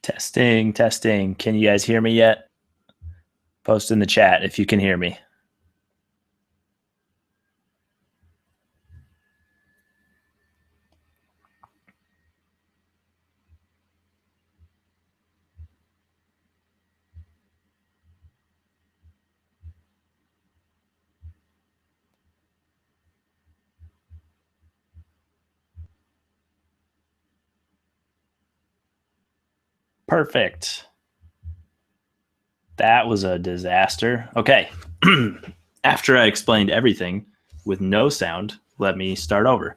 Testing, testing. Can you guys hear me yet? Post in the chat if you can hear me. Perfect. That was a disaster. Okay. After I explained everything with no sound, let me start over.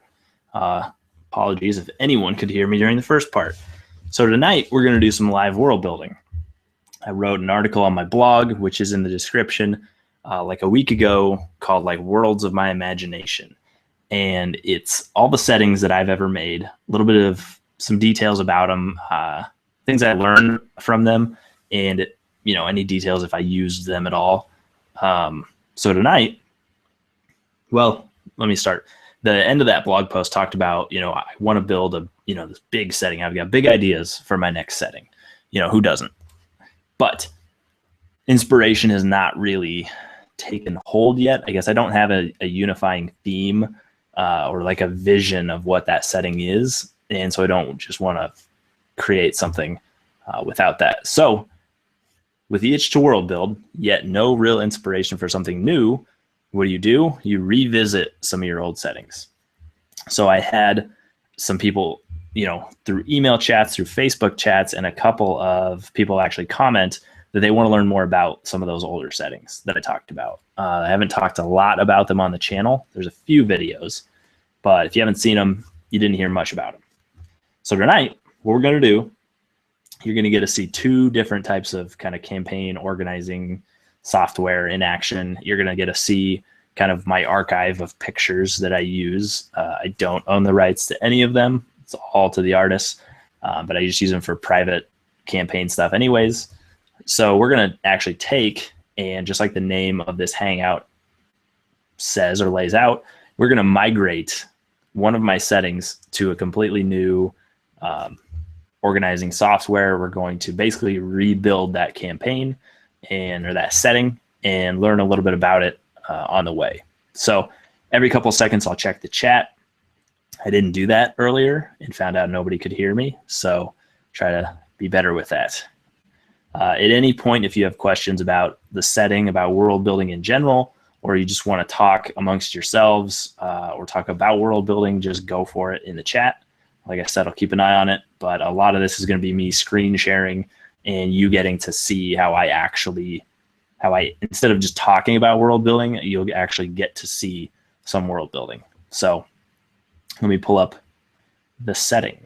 Apologies if anyone could hear me during the first part. So tonight we're going to do some live world building. I wrote an article on my blog, which is in the description, like a week ago, called like Worlds of My Imagination. And it's all the settings that I've ever made, a little bit of some details about them, things I learned from them, and any details if I used them at all. So tonight, well, let me start. The end of that blog post talked about, I want to build this big setting. I've got big ideas for my next setting. Who doesn't? But inspiration has not really taken hold yet. I guess I don't have a unifying theme or like a vision of what that setting is. And so I don't just want to create something without that. So with the itch to world build, yet no real inspiration for something new, what do? You revisit some of your old settings. So I had some people, through email chats, through Facebook chats, and a couple of people actually comment that they want to learn more about some of those older settings that I talked about. I haven't talked a lot about them on the channel. There's a few videos, but if you haven't seen them, you didn't hear much about them. So tonight, what we're going to do, you're going to get to see two different types of kind of campaign organizing software in action. You're going to get to see kind of my archive of pictures that I use. I don't own the rights to any of them. It's all to the artists, but I just use them for private campaign stuff anyways. So we're going to actually take, and just like the name of this hangout says or lays out, we're going to migrate one of my settings to a completely new organizing software. We're going to basically rebuild that campaign or that setting and learn a little bit about it on the way. So every couple of seconds, I'll check the chat. I didn't do that earlier and found out nobody could hear me. So try to be better with that. At any point, if you have questions about the setting, about world building in general, or you just want to talk amongst yourselves or talk about world building, just go for it in the chat. Like I said, I'll keep an eye on it, but a lot of this is going to be me screen sharing and you getting to see how I instead of just talking about world building, you'll actually get to see some world building. So let me pull up the setting.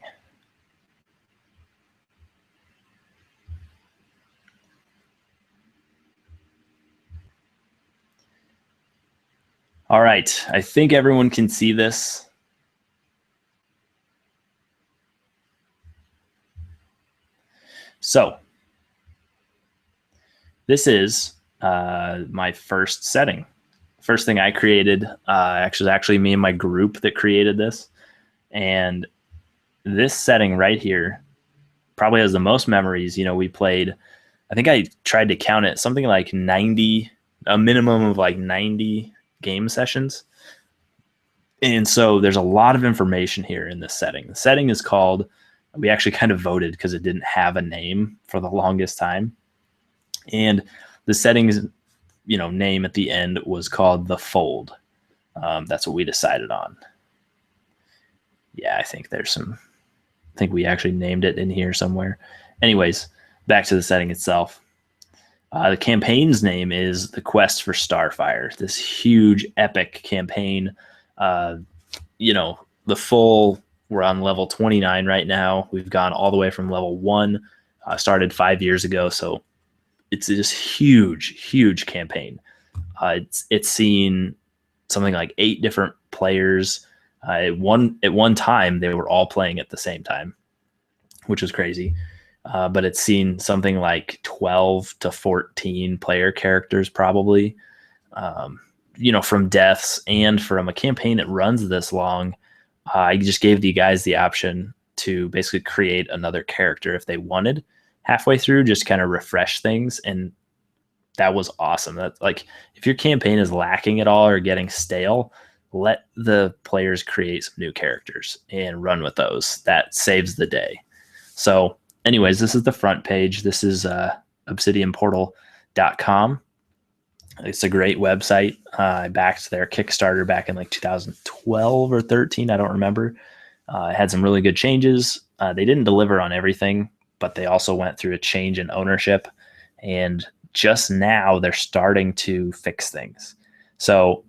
All right, I think everyone can see this. So this is my first setting. First thing I created, actually me and my group that created this. And this setting right here probably has the most memories. We played, I think I tried to count it, something like 90, a minimum of like 90 game sessions. And so there's a lot of information here in this setting. The setting is called, we actually kind of voted because it didn't have a name for the longest time. And the setting's name at the end was called The Fold. That's what we decided on. Yeah, I think we actually named it in here somewhere. Anyways, back to the setting itself. The campaign's name is The Quest for Starfire, this huge epic campaign. We're on level 29 right now. We've gone all the way from level 1, started 5 years ago. So it's this huge campaign. It's seen something like 8 different players. At one time, they were all playing at the same time, which was crazy. But it's seen something like 12 to 14 player characters probably, from deaths, and from a campaign that runs this long. I just gave the guys the option to basically create another character if they wanted. halfway through, just kind of refresh things, and that was awesome. That's like, if your campaign is lacking at all or getting stale, let the players create some new characters and run with those. That saves the day. So anyways, this is the front page. This is obsidianportal.com. It's a great website. I backed their Kickstarter back in like 2012 or 13. I don't remember. It had some really good changes. They didn't deliver on everything, but they also went through a change in ownership. And just now they're starting to fix things. So,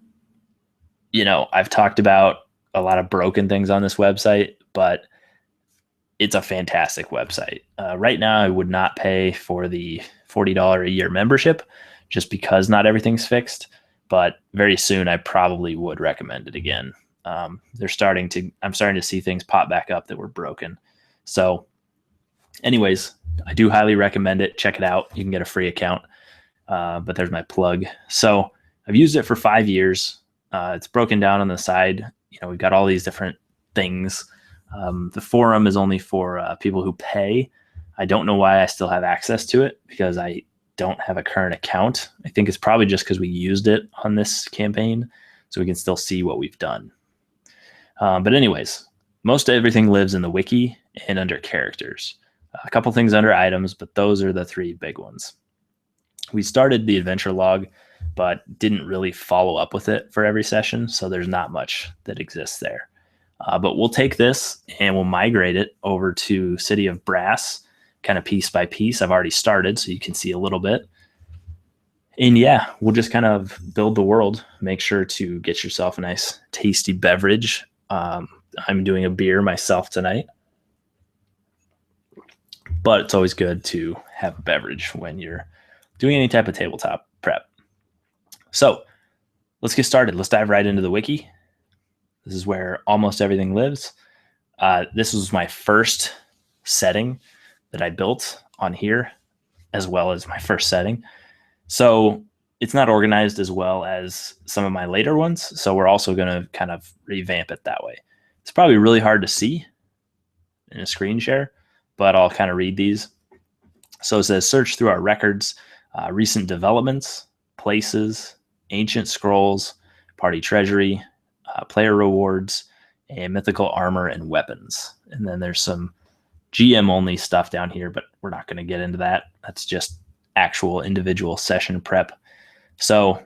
I've talked about a lot of broken things on this website, but it's a fantastic website. Right now, I would not pay for the $40 a year membership just because not everything's fixed. But very soon, I probably would recommend it again. I'm starting to see things pop back up that were broken. So anyways, I do highly recommend it. Check it out. You can get a free account. But there's my plug. So I've used it for 5 years. It's broken down on the side. We've got all these different things. The forum is only for people who pay. I don't know why I still have access to it because I don't have a current account. I think it's probably just because we used it on this campaign, so we can still see what we've done. But anyways, most everything lives in the wiki and under characters. A couple things under items, but those are the 3 big ones. We started the adventure log, but didn't really follow up with it for every session, so there's not much that exists there. But we'll take this and we'll migrate it over to City of Brass, kind of piece by piece. I've already started, so you can see a little bit. And yeah, we'll just kind of build the world. Make sure to get yourself a nice, tasty beverage. I'm doing a beer myself tonight, but it's always good to have a beverage when you're doing any type of tabletop prep. So let's get started. Let's dive right into the wiki. This is where almost everything lives. This was my first setting that I built on here, as well as my first setting. So it's not organized as well as some of my later ones. So we're also going to kind of revamp it that way. It's probably really hard to see in a screen share, but I'll kind of read these. So it says search through our records, recent developments, places, ancient scrolls, party treasury, player rewards, and mythical armor and weapons. And then there's some GM only stuff down here, but we're not going to get into that. That's just actual individual session prep. So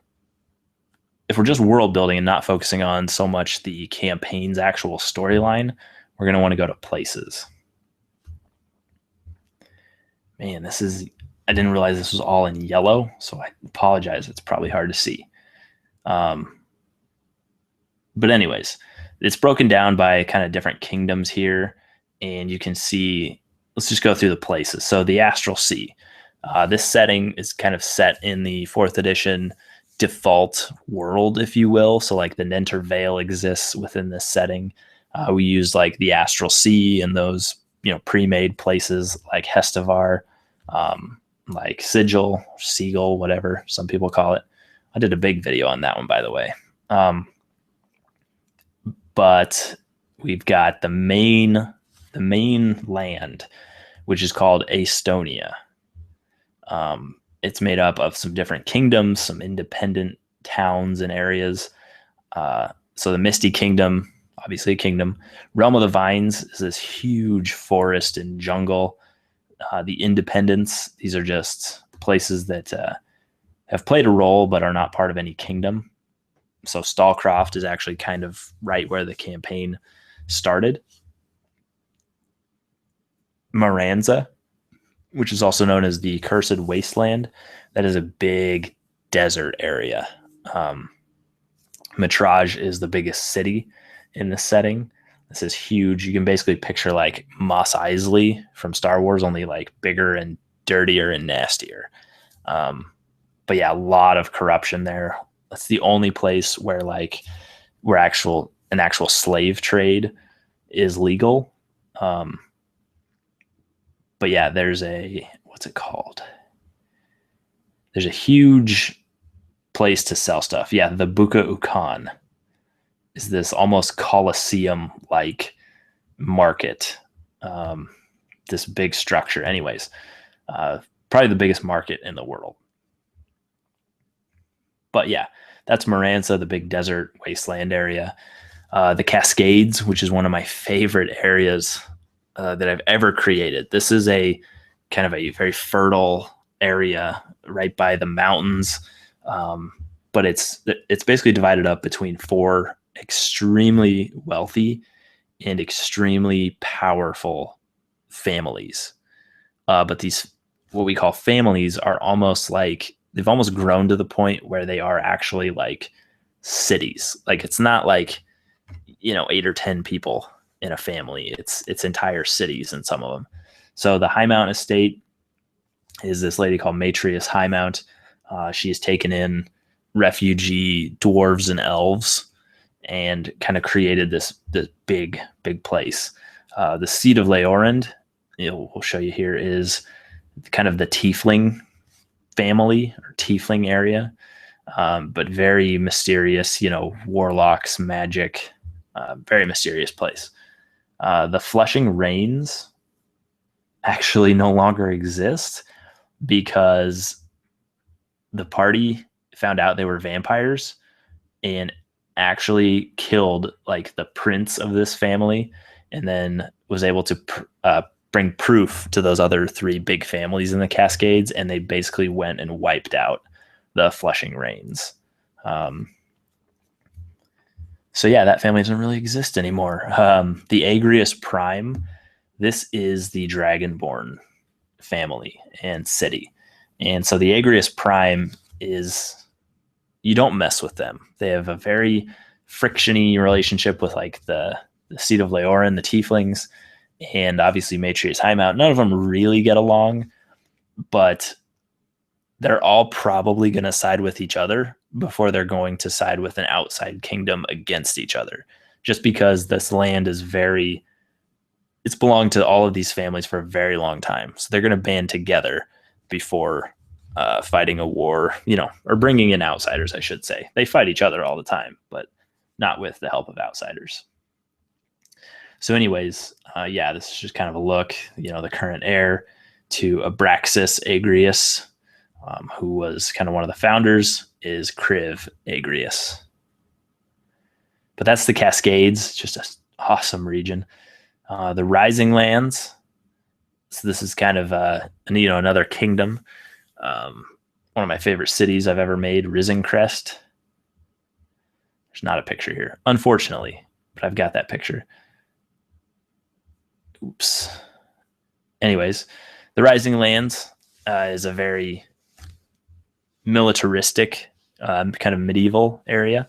if we're just world building and not focusing on so much the campaign's actual storyline, we're going to want to go to places. Man, I didn't realize this was all in yellow, so I apologize. It's probably hard to see. But anyways, it's broken down by kind of different kingdoms here, and you can see, let's just go through the places. So the Astral Sea. This setting is kind of set in the 4th edition default world, if you will. So like the Nenter Vale exists within this setting. We use like the Astral Sea and those, pre-made places like Hestavar, like Sigil, Seagull, whatever some people call it. I did a big video on that one, by the way. But we've got the main land, which is called Estonia. It's made up of some different kingdoms, some independent towns and areas. So the Misty Kingdom, obviously a kingdom. Realm of the Vines is this huge forest and jungle. The Independents, these are just places that have played a role but are not part of any kingdom. So Stallcroft is actually kind of right where the campaign started. Maranza, which is also known as the Cursed Wasteland. That is a big desert area. Mitrage is the biggest city in this setting. This is huge. You can basically picture like Mos Eisley from Star Wars, only like bigger and dirtier and nastier. But yeah, a lot of corruption there. That's the only place where an actual slave trade is legal. But yeah, what's it called? There's a huge place to sell stuff. Yeah, the Buka Ukan is this almost Colosseum-like market. This big structure. Anyways, Probably the biggest market in the world. But yeah, that's Maranza, the big desert wasteland area. The Cascades, which is one of my favorite areas that I've ever created. This is a kind of a very fertile area right by the mountains, but it's basically divided up between 4 extremely wealthy and extremely powerful families. But these, what we call families, are almost like they've almost grown to the point where they are actually like cities. Like it's not like 8 or 10 people in a family. It's entire cities in some of them. So the High Mount Estate is this lady called Matrius Highmount. She has taken in refugee dwarves and elves and kind of created this big place. The seat of Leorand, we'll show you here, is kind of the tiefling family or tiefling area, but very mysterious, warlocks, magic, very mysterious place. The Flushing Rains actually no longer exist because the party found out they were vampires and actually killed like the prince of this family, and then was able to bring proof to those other 3 big families in the Cascades, and they basically went and wiped out the Flushing Rains. So yeah, that family doesn't really exist anymore. The Agrius Prime, this is the Dragonborn family and city. And so the Agrius Prime is, you don't mess with them. They have a very frictiony relationship with like the seat of Leorin, the tieflings, and obviously Matrius Highmount. None of them really get along, but they're all probably going to side with each other before they're going to side with an outside kingdom against each other, just because this land is it's belonged to all of these families for a very long time. So they're going to band together before fighting a war, or bringing in outsiders, I should say. They fight each other all the time, but not with the help of outsiders. So anyways, this is just kind of a look, the current heir to Abraxas Agrius, who was kind of one of the founders, is Kriv Agrius. But that's the Cascades, just an awesome region. The Rising Lands, so this is kind of another kingdom. One of my favorite cities I've ever made, Risencrest. There's not a picture here, unfortunately, but I've got that picture. Oops. Anyways, the Rising Lands is a very militaristic, kind of medieval area.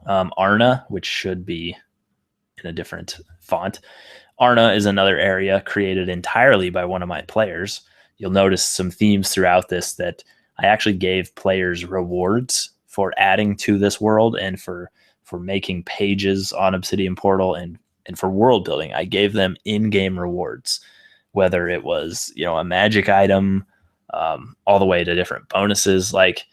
Arna, which should be in a different font. Arna is another area created entirely by one of my players. You'll notice some themes throughout this that I actually gave players rewards for adding to this world and for making pages on Obsidian Portal and for world building. I gave them in-game rewards, whether it was a magic item, all the way to different bonuses. Like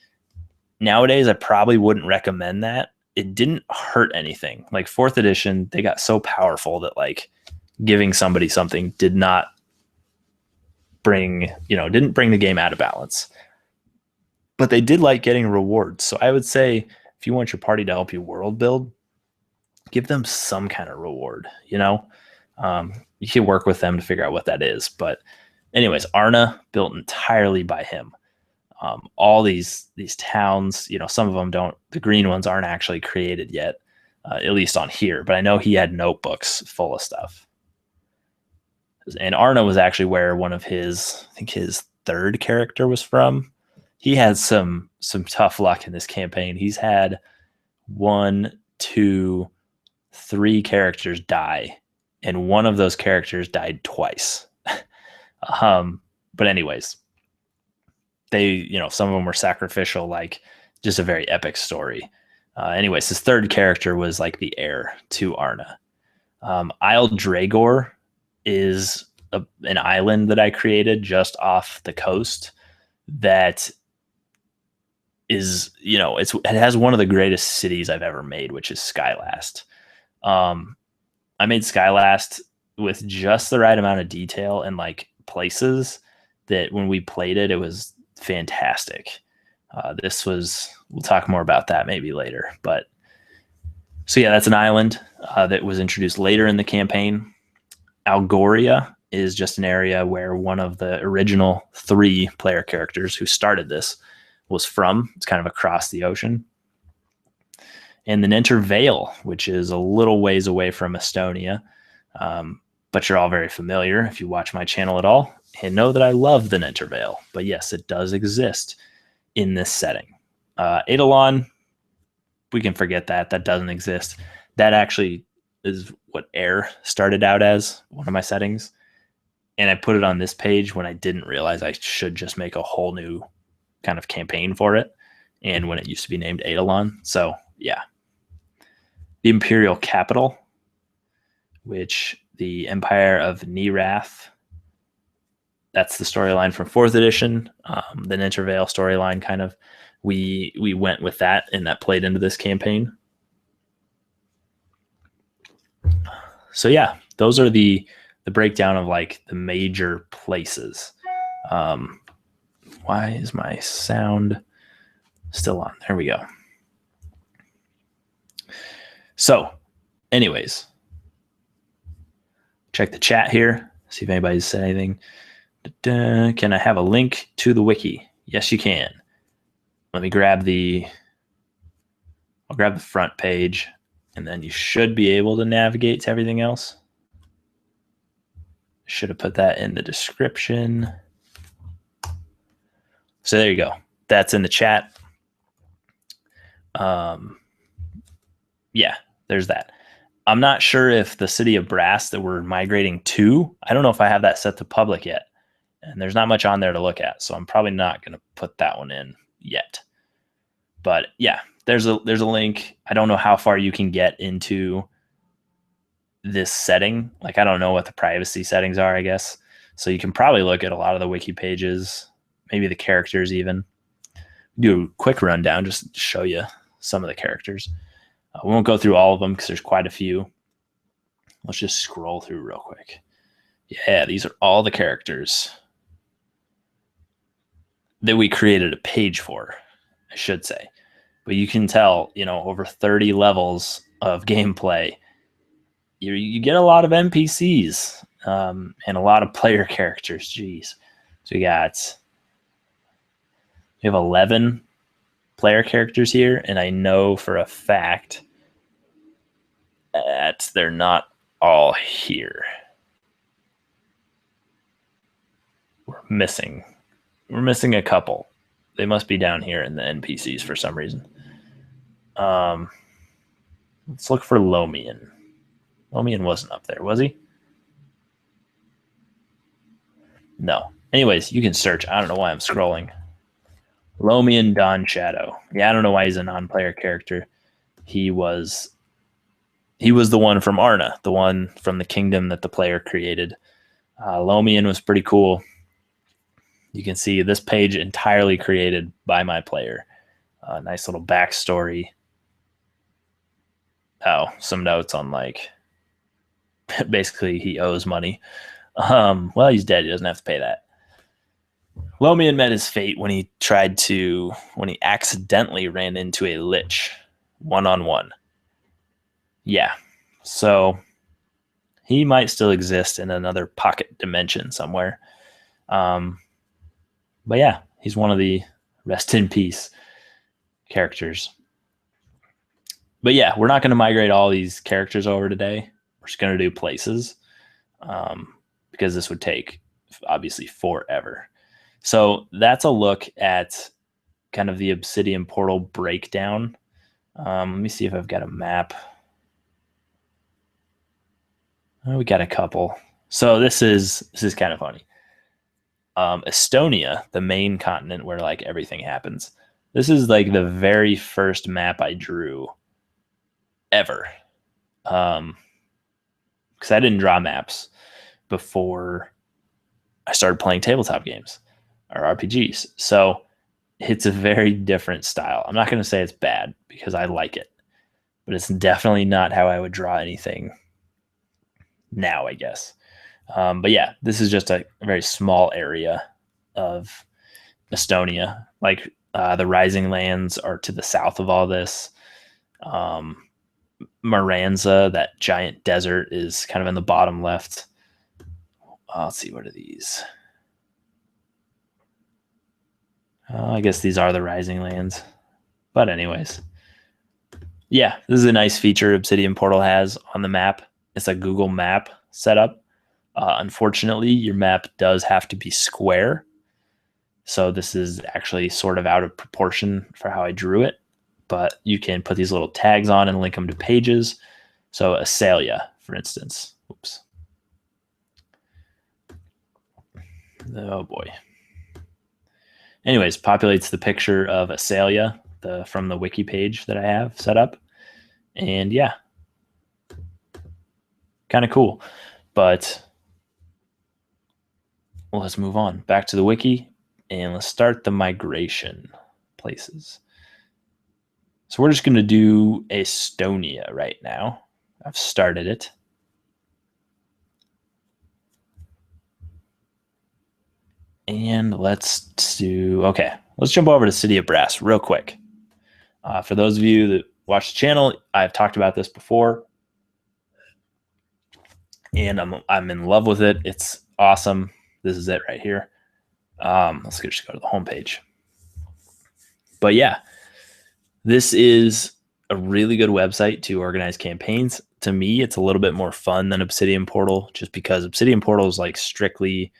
nowadays, I probably wouldn't recommend that. It didn't hurt anything. Like 4th edition, they got so powerful that like giving somebody something did not didn't bring the game out of balance. But they did like getting rewards. So I would say if you want your party to help you world build, give them some kind of reward, you can work with them to figure out what that is. But anyways, Arna built entirely by him. All these towns, some of them don't, the green ones aren't actually created yet, at least on here, but I know he had notebooks full of stuff. And Arna was actually where one of his 3rd character was from. He had some tough luck in this campaign. He's had 1, 2, 3 characters die, and one of those characters died twice. But anyways, they, some of them were sacrificial, like just a very epic story. Anyways, his 3rd character was like the heir to Arna. Isle Dragor is an island that I created just off the coast that is, it has one of the greatest cities I've ever made, which is Skylast. I made Skylast with just the right amount of detail and like places that when we played it, it was fantastic. We'll talk more about that maybe later. But so yeah, that's an island that was introduced later in the campaign. Algoria is just an area where one of the original 3 player characters who started this was from. It's kind of across the ocean. And then enter Vale, which is a little ways away from Estonia. But you're all very familiar if you watch my channel at all and know that I love the Enter Vale. But yes, it does exist in this setting. Eidolon, we can forget that. That doesn't exist. That actually is what Air started out as, one of my settings. And I put it on this page when I didn't realize I should just make a whole new kind of campaign for it. And when it used to be named Eidolon. So yeah. The Imperial Capital, which the Empire of Nerath, that's the storyline from 4th edition. The Nintervale storyline kind of, we went with that, and that played into this campaign. So yeah, those are the breakdown of like the major places. Why is my sound still on? There we go. So anyways, check the chat here, see if anybody's said anything. Can I have a link to the wiki? Yes, you can. Let me grab I'll grab the front page, and then you should be able to navigate to everything else. Should have put that in the description. So there you go. That's in the chat. Yeah, there's that. I'm not sure if the City of Brass that we're migrating to, I don't know if I have that set to public yet. And there's not much on there to look at, so I'm probably not going to put that one in yet. But yeah, there's a link. I don't know how far you can get into this setting. Like, I don't know what the privacy settings are, I guess. So you can probably look at a lot of the wiki pages, maybe the characters even. Do a quick rundown just to show you some of the characters. We won't go through all of them because there's quite a few. Let's just scroll through real quick. Yeah, these are all the characters that we created a page for, I should say. But you can tell, over 30 levels of gameplay, you get a lot of NPCs and a lot of player characters. Jeez. So we have 11 player characters here, and I know for a fact that they're not all here. We're missing a couple. They must be down here in the NPCs for some reason. Let's look for Lomian. Lomian wasn't up there, was he? No. Anyways, you can search. I don't know why I'm scrolling. Lomian Dawn Shadow. Yeah, I don't know why he's a non-player character. He was the one from Arna, the one from the kingdom that the player created. Lomian was pretty cool. You can see this page entirely created by my player. Nice little backstory. Oh, some notes on basically he owes money. Well, he's dead. He doesn't have to pay that. Lomian met his fate when he accidentally ran into a lich one-on-one. Yeah, so he might still exist in another pocket dimension somewhere. But yeah, he's one of the rest in peace characters. But yeah, we're not going to migrate all these characters over today. We're just going to do places because this would take obviously forever. So that's a look at kind of the Obsidian Portal breakdown. Let me see if I've got a map. Oh, we got a couple. So this is kind of funny. Estonia, the main continent where like everything happens. This is like the very first map I drew ever. Because I didn't draw maps before I started playing tabletop games or RPGs. So it's a very different style. I'm not going to say it's bad because I like it, but it's definitely not how I would draw anything now, I guess. But yeah, this is just a very small area of Estonia. Like the rising lands are to the south of all this. Maranza, that giant desert, is kind of in the bottom left. Let's see, what are these? I guess these are the rising lands. But anyways, yeah, this is a nice feature Obsidian Portal has on the map. It's a Google map setup. Unfortunately, your map does have to be square. So this is actually sort of out of proportion for how I drew it. But you can put these little tags on and link them to pages. So Asalia, for instance. Oops. Oh boy. Anyways, populates the picture of Asalia from the wiki page that I have set up. And yeah, kind of cool. But well, let's move on back to the wiki and let's start the migration places. So we're just going to do Estonia right now. I've started it. And let's jump over to City of Brass real quick. For those of you that watch the channel, I've talked about this before. And I'm in love with it. It's awesome. This is it right here. Let's just go to the homepage. But yeah, this is a really good website to organize campaigns. To me, it's a little bit more fun than Obsidian Portal, just because Obsidian Portal is like strictly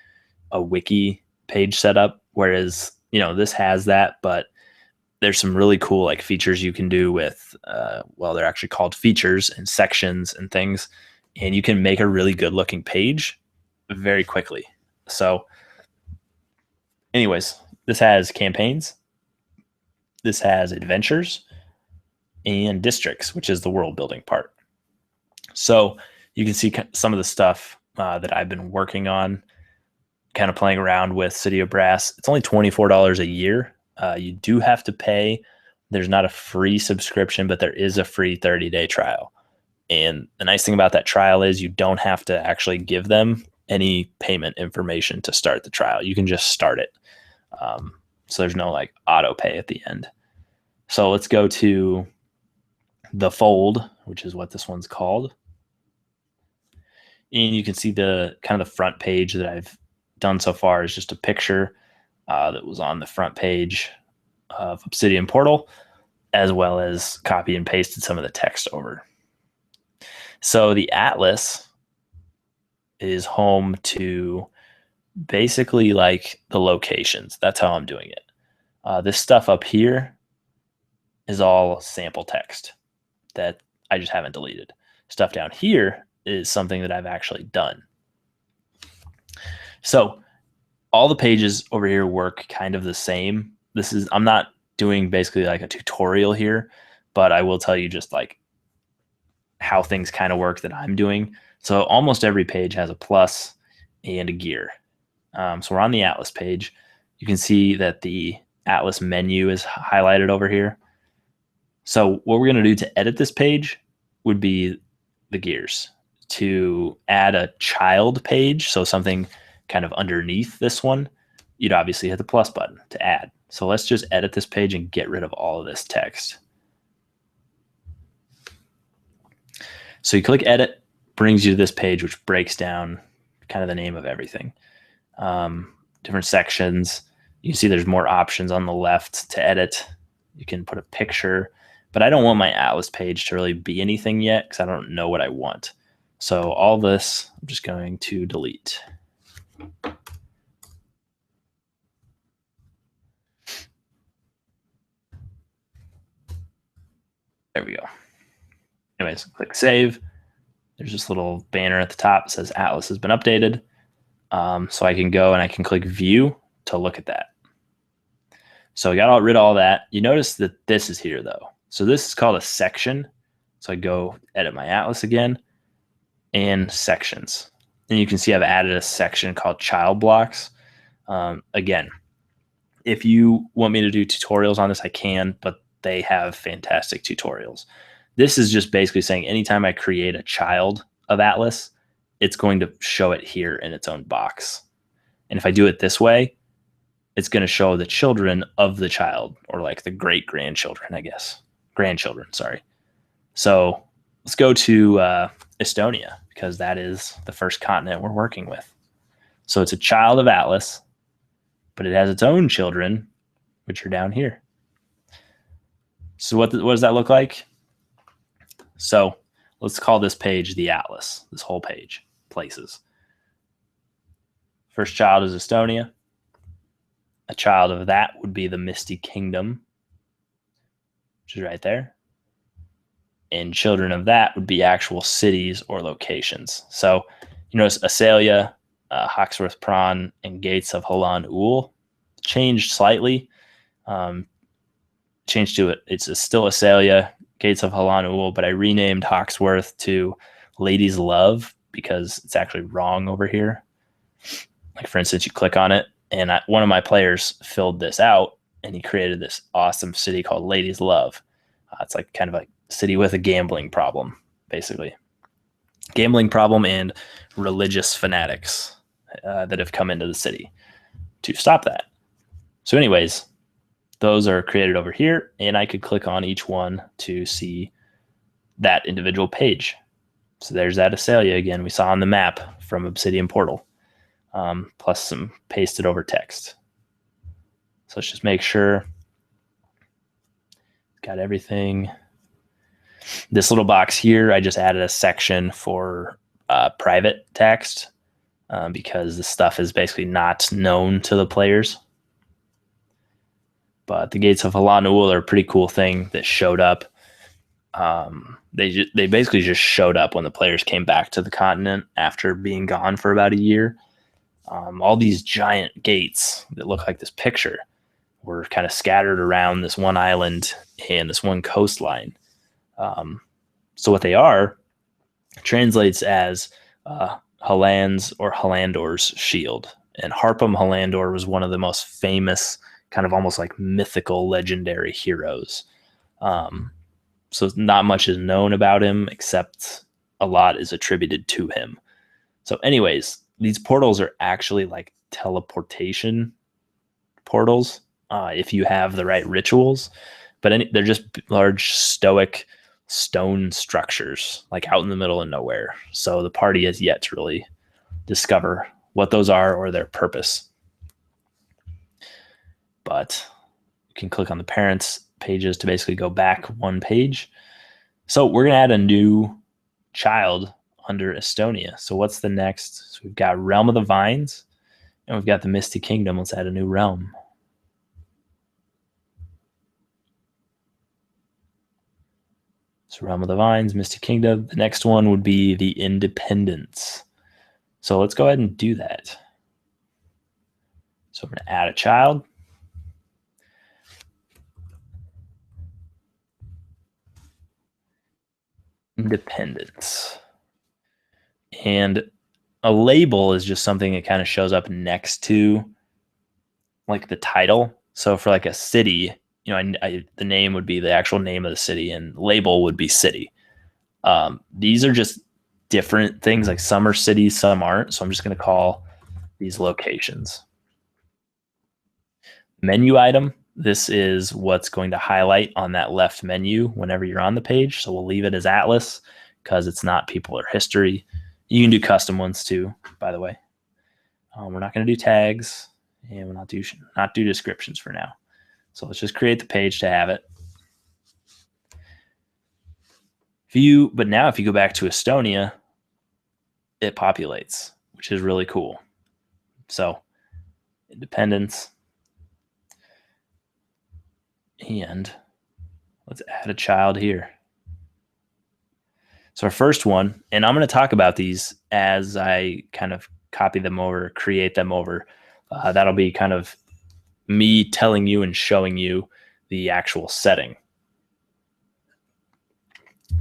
a wiki page setup, whereas this has that, but there's some really cool like features you can do with they're actually called features and sections and things, and you can make a really good looking page very quickly. So anyways, this has campaigns, this has adventures, and districts, which is the world building part. So you can see some of the stuff that I've been working on, kind of playing around with City of Brass. It's only $24 a year. You do have to pay. There's not a free subscription, but there is a free 30-day trial. And the nice thing about that trial is you don't have to actually give them any payment information to start the trial. You can just start it. So there's no like auto pay at the end. So let's go to the fold, which is what this one's called. And you can see the kind of the front page that I've done so far is just a picture that was on the front page of Obsidian Portal, as well as copy and pasted some of the text over. So the atlas is home to basically like the locations. That's how I'm doing it. This stuff up here is all sample text that I just haven't deleted. Stuff down here is something that I've actually done. So all the pages over here work kind of the same. I'm not doing basically like a tutorial here, but I will tell you just like how things kind of work that I'm doing. So almost every page has a plus and a gear. So we're on the Atlas page. You can see that the Atlas menu is highlighted over here. So what we're going to do to edit this page would be the gears. To add a child page, so something kind of underneath this one, you'd obviously hit the plus button to add. So let's just edit this page and get rid of all of this text. So you click edit, brings you to this page, which breaks down kind of the name of everything. Different sections. You can see there's more options on the left to edit. You can put a picture, but I don't want my Atlas page to really be anything yet because I don't know what I want. So all this, I'm just going to delete. There we go. Anyways, click save. There's this little banner at the top that says Atlas has been updated. So I can go and I can click view to look at that. So I got rid of all that. You notice that this is here though. So this is called a section. So I go edit my Atlas again and sections. And you can see I've added a section called child blocks. Again, if you want me to do tutorials on this, I can, but they have fantastic tutorials. This is just basically saying anytime I create a child of Atlas, it's going to show it here in its own box. And if I do it this way, it's going to show the children of the child, or like the great grandchildren, I guess. Grandchildren, sorry. So let's go to Estonia, because that is the first continent we're working with. So it's a child of Atlas, but it has its own children, which are down here. So what does that look like? So let's call this page the Atlas, this whole page, places. First child is Estonia. A child of that would be the Misty Kingdom, which is right there. And children of that would be actual cities or locations. So you notice Asalia, Hawksworth Prawn, and Gates of Halan Ul changed slightly. Changed to it. It's still Asalia, Gates of Halan Ul, but I renamed Hawksworth to Lady's Love because it's actually wrong over here. Like, for instance, you click on it, and one of my players filled this out, and he created this awesome city called Lady's Love. It's like kind of a city with a gambling problem, basically. Gambling problem and religious fanatics that have come into the city to stop that. So anyways, those are created over here, and I could click on each one to see that individual page. So there's that Asalia again we saw on the map from Obsidian Portal, plus some pasted over text. So let's just make sure got everything. This little box here, I just added a section for private text because this stuff is basically not known to the players. But the Gates of Halan Ul are a pretty cool thing that showed up. They basically just showed up when the players came back to the continent after being gone for about a year. All these giant gates that look like this picture were kind of scattered around this one island and this one coastline. So what they are translates as Haland's or Halandor's shield. And Harpum Halandor was one of the most famous, kind of almost like mythical, legendary heroes. So not much is known about him, except a lot is attributed to him. So anyways, these portals are actually like teleportation portals if you have the right rituals. But they're just large stoic stone structures, like out in the middle of nowhere. So the party has yet to really discover what those are or their purpose. But you can click on the parents pages to basically go back one page. So we're going to add a new child under Estonia. So what's the next? So we've got Realm of the Vines, and we've got the Misty Kingdom. Let's add a new realm. So Realm of the Vines, Misty Kingdom. The next one would be the Independence. So let's go ahead and do that. So we're going to add a child. Independence. And a label is just something that kind of shows up next to like the title. So for like a city, you know, the name would be the actual name of the city, and label would be city. These are just different things. Like some are cities, some aren't. So I'm just going to call these locations. Menu item. This is what's going to highlight on that left menu whenever you're on the page. So we'll leave it as Atlas because it's not people or history. You can do custom ones too, by the way. We're not going to do tags, and we'll not do descriptions for now. So let's just create the page to have it. But now if you go back to Estonia, it populates, which is really cool. So Independence. And let's add a child here. So our first one, and I'm going to talk about these as I kind of copy them over, create them over. That'll be kind of me telling you and showing you the actual setting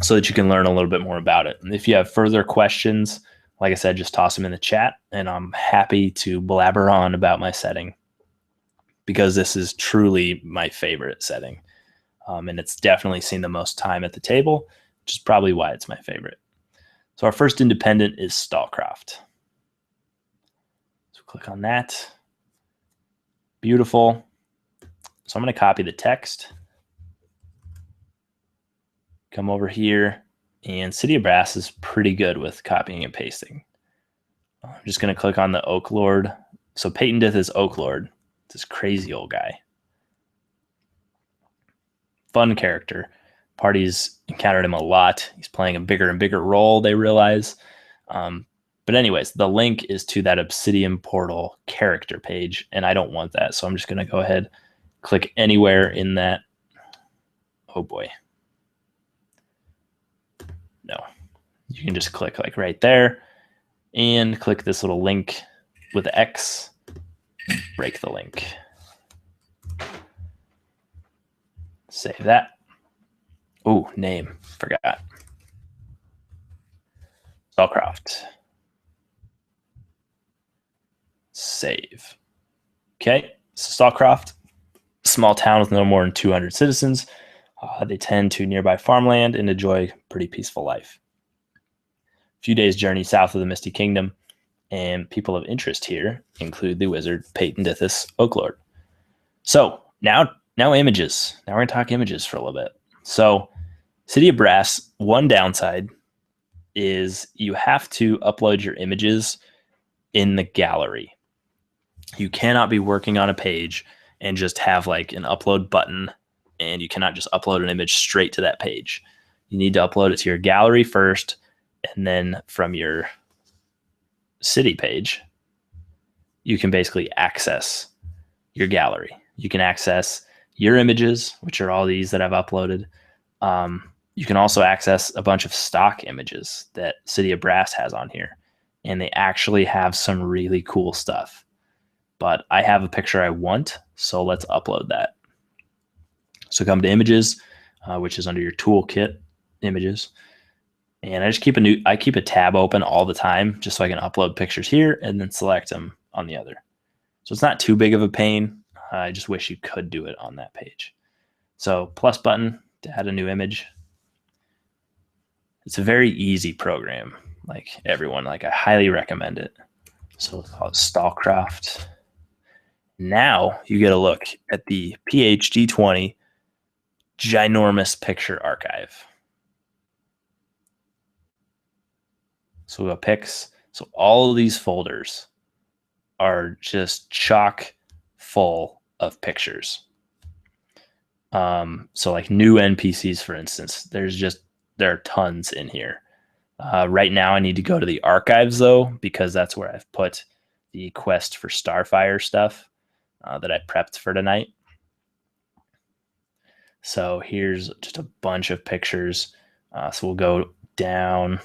so that you can learn a little bit more about it. And if you have further questions, like I said, just toss them in the chat, and I'm happy to blabber on about my setting, because this is truly my favorite setting. And it's definitely seen the most time at the table, which is probably why it's my favorite. So our first independent is Stalcroft. So click on that. Beautiful. So I'm going to copy the text. Come over here, and City of Brass is pretty good with copying and pasting. I'm just going to click on the Oak Lord. So Peyton Dith is Oak Lord. This crazy old guy. Fun character. Parties encountered him a lot. He's playing a bigger and bigger role, they realize. But anyways, the link is to that Obsidian Portal character page, and I don't want that. So I'm just going to go ahead, click anywhere in that. Oh boy. No. You can just click like right there and click this little link with the X. Break the link. Save that. Oh, name. Forgot. Spellcraft. Save. Okay. So Stallcroft, small town with no more than 200 citizens. They tend to nearby farmland and enjoy a pretty peaceful life. A few days' journey south of the Misty Kingdom, and people of interest here include the wizard Peyton Dithis Oaklord. So now images. Now we're going to talk images for a little bit. So City of Brass, one downside is you have to upload your images in the gallery. You cannot be working on a page and just have like an upload button, and you cannot just upload an image straight to that page. You need to upload it to your gallery first, and then from your city page, you can basically access your gallery. You can access your images, which are all these that I've uploaded. You can also access a bunch of stock images that City of Brass has on here, and they actually have some really cool stuff. But I have a picture I want, so let's upload that. So come to images, which is under your toolkit images. And I just keep a tab open all the time just so I can upload pictures here and then select them on the other. So it's not too big of a pain. I just wish you could do it on that page. So plus button to add a new image. It's a very easy program. Like everyone, I highly recommend it. So let's call it Stallcraft. Now you get a look at the PhD20 ginormous picture archive. So we'll go pics. So all of these folders are just chock full of pictures. So like new NPCs, for instance, there are tons in here. Right now I need to go to the archives though, because that's where I've put the quest for Starfire stuff that I prepped for tonight. So here's just a bunch of pictures. So we'll go down.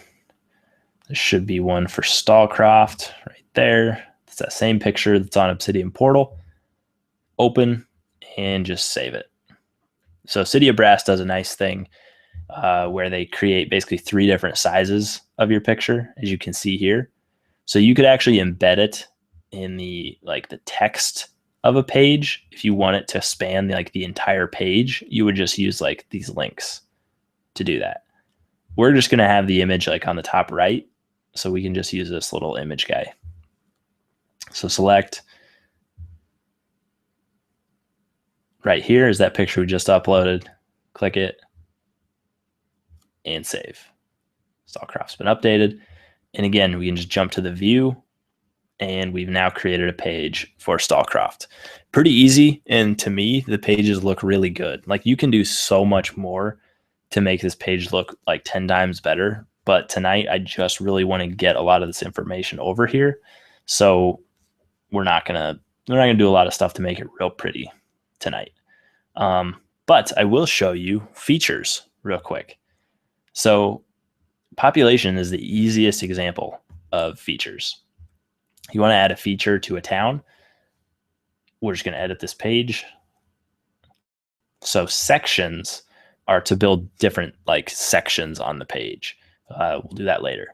There should be one for Stallcraft right there. It's that same picture that's on Obsidian Portal. Open and just save it. So City of Brass does a nice thing where they create basically 3 different sizes of your picture, as you can see here. So you could actually embed it in the text of a page. If you want it to span the entire page, you would just use these links to do that. We're just going to have the image on the top right, so we can just use this little image guy. So select right here is that picture we just uploaded. Click it and save. Stallcraft's been updated. And again, we can just jump to the view, and we've now created a page for Stallcraft. Pretty easy, and to me, the pages look really good. You can do so much more to make this page look 10 times better, but tonight I just really want to get a lot of this information over here. So we're not gonna do a lot of stuff to make it real pretty tonight. But I will show you features real quick. So population is the easiest example of features. You want to add a feature to a town. We're just going to edit this page. So sections are to build different sections on the page. We'll do that later.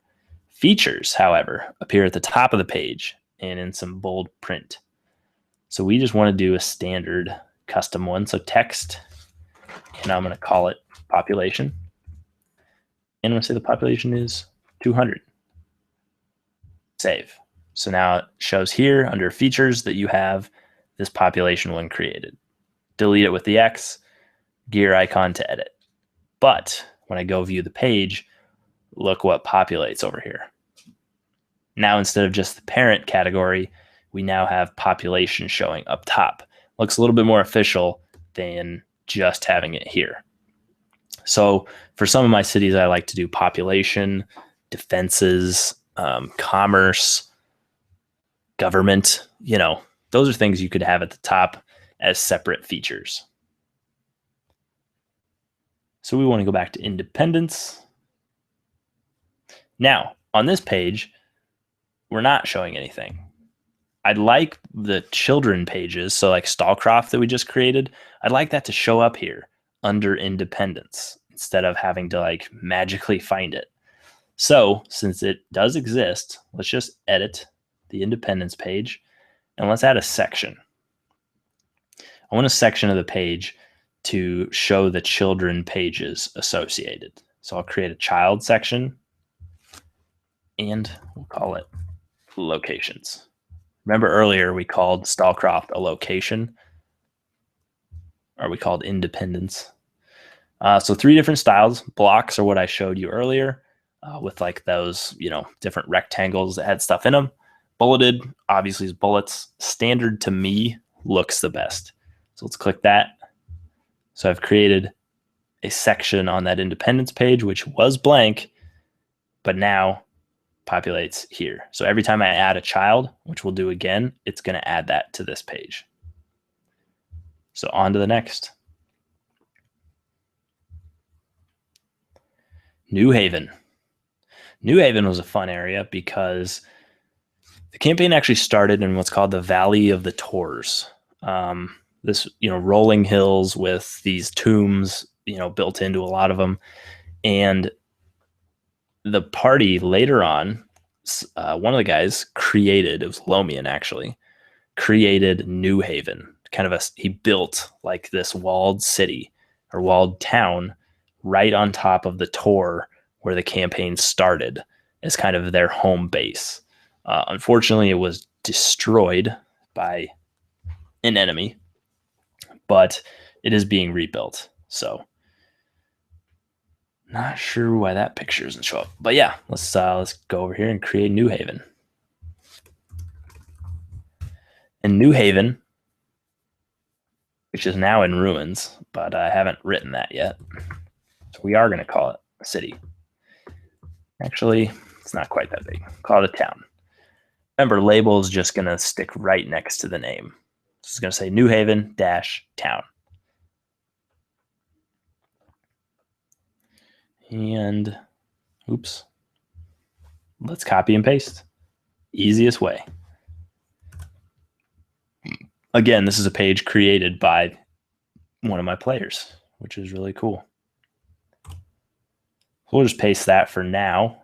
Features, however, appear at the top of the page and in some bold print. So we just want to do a standard custom one. So text, and I'm going to call it population. And I'm going to say the population is 200. Save. So now it shows here under features that you have this population when created. Delete it with the X, gear icon to edit. But when I go view the page, look what populates over here. Now, instead of just the parent category, we now have population showing up top. Looks a little bit more official than just having it here. So for some of my cities, I like to do population, defenses, commerce, government. Those are things you could have at the top as separate features. So we want to go back to independence. Now, on this page, we're not showing anything. I'd like the children pages, so like Stallcroft that we just created, I'd like that to show up here under independence instead of having to like magically find it. So since it does exist, let's just edit the independence page and let's add a section. I want a section of the page to show the children pages associated. So I'll create a child section and we'll call it locations. Remember earlier we called Stallcroft a location, or we called independence. So 3 different styles. Blocks are what I showed you earlier with like those, different rectangles that had stuff in them. Bulleted, obviously, is bullets. Standard to me looks the best. So let's click that. So I've created a section on that independence page, which was blank, but now populates here. So every time I add a child, which we'll do again, it's going to add that to this page. So on to the next. New Haven. New Haven was a fun area because the campaign actually started in what's called the Valley of the Tors. This, rolling hills with these tombs, built into a lot of them. And the party later on, one of the guys created, it was Lomian actually, created New Haven. He built like this walled city or walled town right on top of the Tor where the campaign started as kind of their home base. Unfortunately, it was destroyed by an enemy, but it is being rebuilt. So not sure why that picture doesn't show up, but yeah, let's go over here and create New Haven. And New Haven, which is now in ruins, but I haven't written that yet. So we are going to call it a city. Actually, it's not quite that big. Call it a town. Remember, label is just going to stick right next to the name. So it's going to say New Haven -town. And oops, let's copy and paste. Easiest way. Again, this is a page created by one of my players, which is really cool. We'll just paste that for now.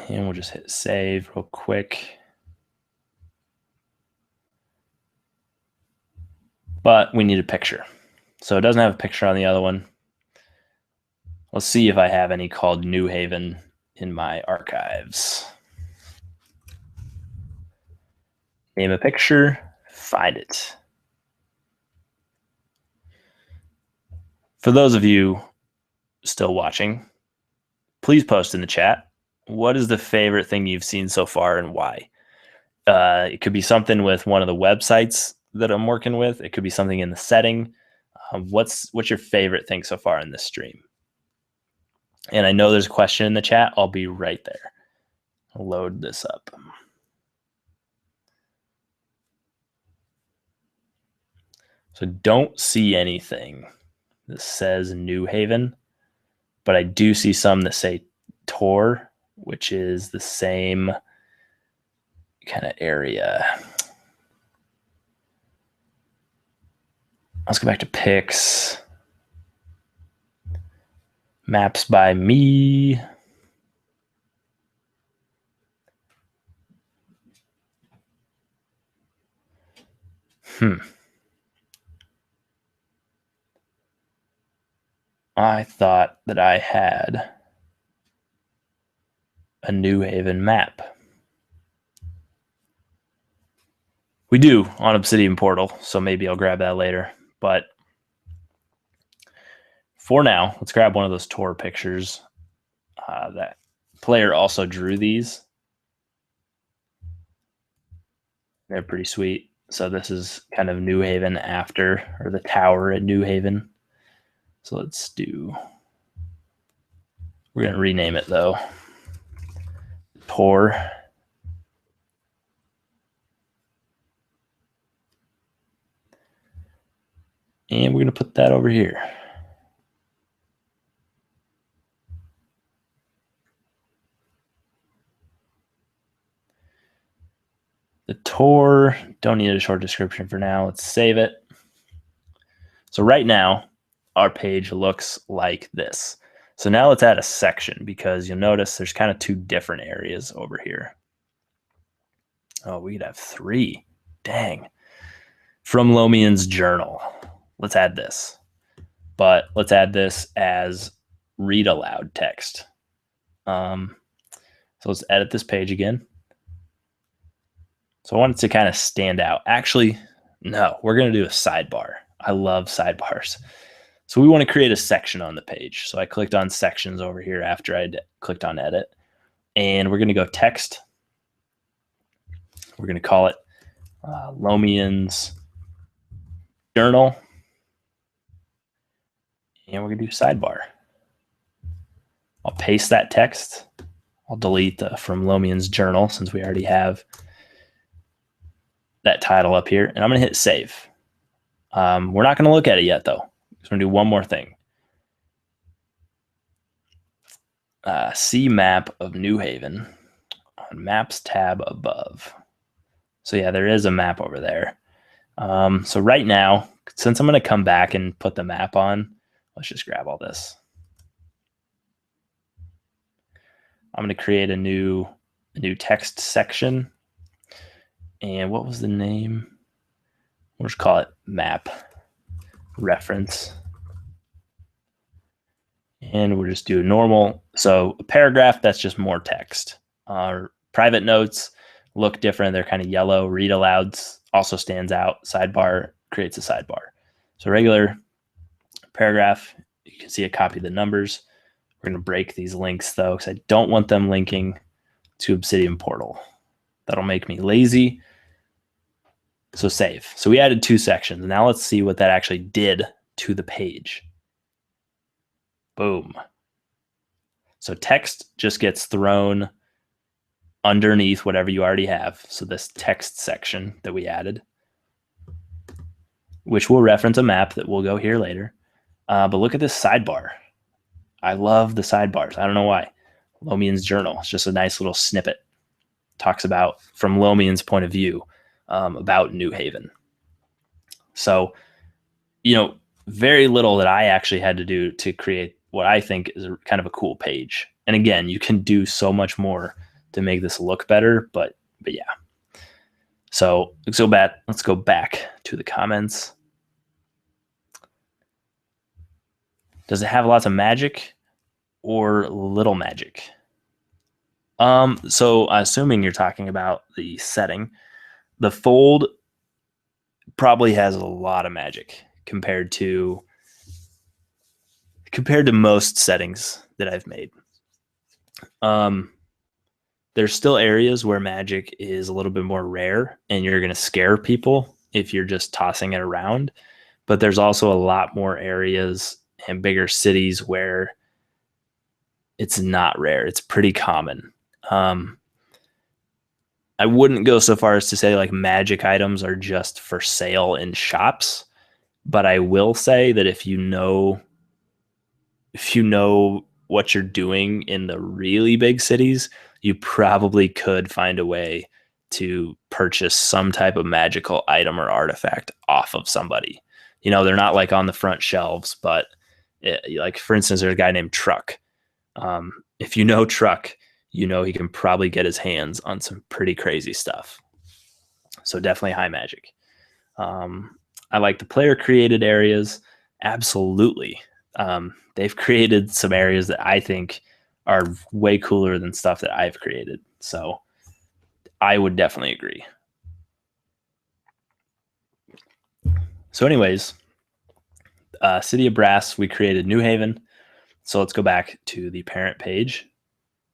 And we'll just hit save real quick. But we need a picture. So it doesn't have a picture on the other one. Let's see if I have any called New Haven in my archives. Name a picture, find it. For those of you still watching, please post in the chat. What is the favorite thing you've seen so far and why? It could be something with one of the websites that I'm working with. It could be something in the setting. What's your favorite thing so far in this stream? And I know there's a question in the chat. I'll be right there. I'll load this up. So don't see anything that says New Haven, but I do see some that say Tor, which is the same kind of area. Let's go back to pics. Maps by me. I thought that I had a New Haven map. We do on Obsidian Portal, so maybe I'll grab that later. But for now, let's grab one of those tour pictures. That player also drew these. They're pretty sweet. So this is kind of New Haven after, or the tower at New Haven. So let's do, we're going to rename it though. Tour. And we're going to put that over here. The tour, don't need a short description for now. Let's save it. So right now, our page looks like this. So now let's add a section because you'll notice there's kind of two different areas over here. Oh, we could have 3. Dang. From Lomian's journal. Let's add this. But let's add this as read aloud text. So let's edit this page again. So I want it to kind of stand out. Actually, no, we're going to do a sidebar. I love sidebars. So we want to create a section on the page. So I clicked on sections over here after I'd clicked on edit. And we're going to go text. We're going to call it Lomian's journal. And we're going to do sidebar. I'll paste that text. I'll delete the from Lomian's journal since we already have that title up here. And I'm going to hit save. We're not going to look at it yet, though. So I'm going to do one more thing. See map of New Haven on Maps tab above. So yeah, there is a map over there. So right now, since I'm going to come back and put the map on, let's just grab all this. I'm going to create a new text section. And what was the name? We'll just call it map reference. And we'll just do normal. So a paragraph, that's just more text. Private notes look different. They're kind of yellow. Read alouds also stands out. Sidebar creates a sidebar. So regular paragraph, you can see a copy of the numbers. We're going to break these links though, because I don't want them linking to Obsidian Portal. That'll make me lazy. So save. So we added 2 sections. Now let's see what that actually did to the page. Boom. So text just gets thrown underneath whatever you already have. So this text section that we added, which will reference a map that will go here later. But look at this sidebar. I love the sidebars. I don't know why. Lomian's journal. It's just a nice little snippet. Talks about from Lomian's point of view about New Haven. So, very little that I actually had to do to create what I think is kind of a cool page. And again, you can do so much more to make this look better, but yeah. So let's go back to the comments. Does it have lots of magic or little magic? So assuming you're talking about the setting, the fold probably has a lot of magic compared to most settings that I've made. There's still areas where magic is a little bit more rare and you're going to scare people if you're just tossing it around. But there's also a lot more areas and bigger cities where it's not rare. It's pretty common. I wouldn't go so far as to say like magic items are just for sale in shops, but I will say that if you know what you're doing in the really big cities, you probably could find a way to purchase some type of magical item or artifact off of somebody. They're not like on the front shelves, but like for instance, there's a guy named Truck. If you know Truck, he can probably get his hands on some pretty crazy stuff. So definitely high magic. I like the player created areas. Absolutely. They've created some areas that I think are way cooler than stuff that I've created. So I would definitely agree. So anyways, City of Brass, we created New Haven. So let's go back to the parent page.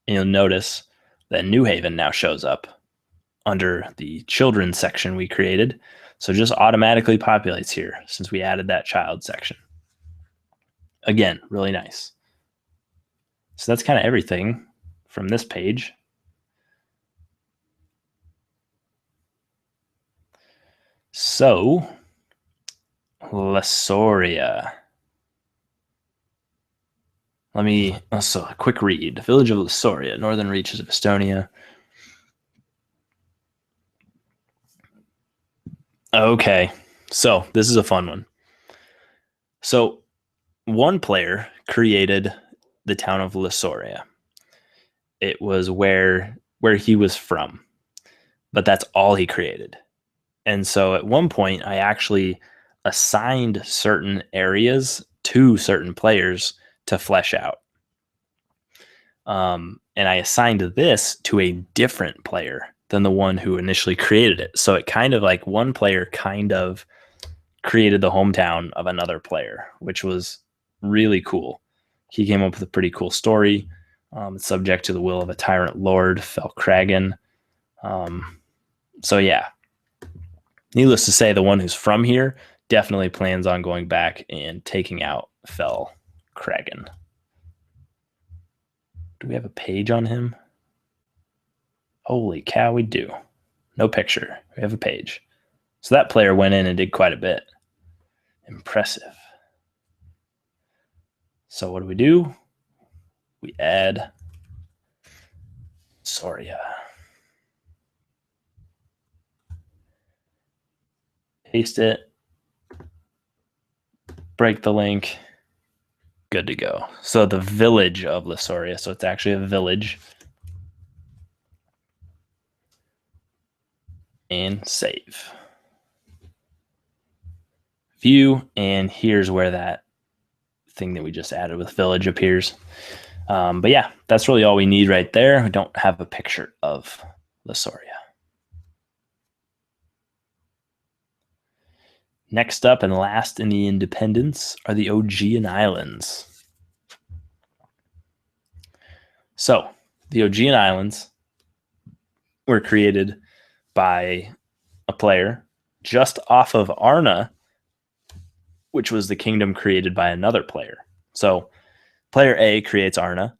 And you'll notice that New Haven now shows up under the children section we created. So it just automatically populates here since we added that child section. Again, really nice. So that's kind of everything from this page. So, Lesoria. So a quick read. Village of Lesoria, northern reaches of Estonia. Okay, so this is a fun one. So one player created the town of Lesoria. It was where he was from, but that's all he created. And so at one point, I actually assigned certain areas to certain players to flesh out. And I assigned this to a different player than the one who initially created it. So it kind of like one player kind of created the hometown of another player, which was really cool. He came up with a pretty cool story. Subject to the will of a tyrant lord, Felkragen. So yeah, needless to say, the one who's from here definitely plans on going back and taking out Felkragen. Do we have a page on him? Holy cow, we do. No picture. We have a page. So that player went in and did quite a bit. Impressive. So what do? We add Soria. Paste it. Break the link. Good to go. So the village of Lesoria. So it's actually a village. And save. View, and here's where that thing that we just added with village appears. But yeah, that's really all we need right there. We don't have a picture of Lesoria. Next up and last in the independence are the Augean Islands. So the Augean Islands were created by a player just off of Arna, which was the kingdom created by another player. So player A creates Arna,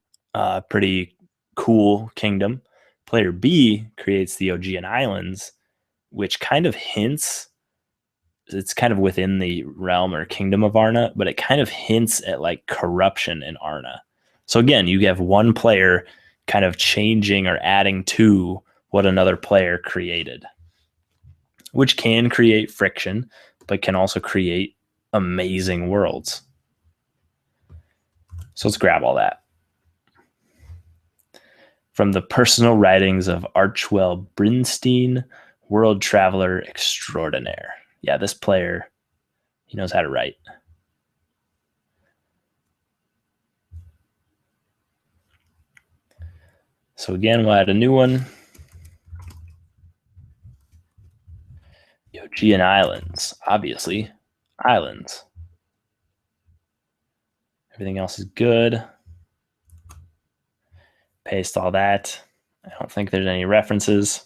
pretty cool kingdom. Player B creates the Augean Islands, which kind of hints, it's kind of within the realm or kingdom of Arna, but it kind of hints at like corruption in Arna. So again, you have one player kind of changing or adding to what another player created, which can create friction, but can also create amazing worlds. So let's grab all that. From the personal writings of Archwell Brinstein, world traveler extraordinaire. Yeah, this player, he knows how to write. So again, we'll add a new one. The Augean Islands, obviously, islands. Everything else is good. Paste all that. I don't think there's any references.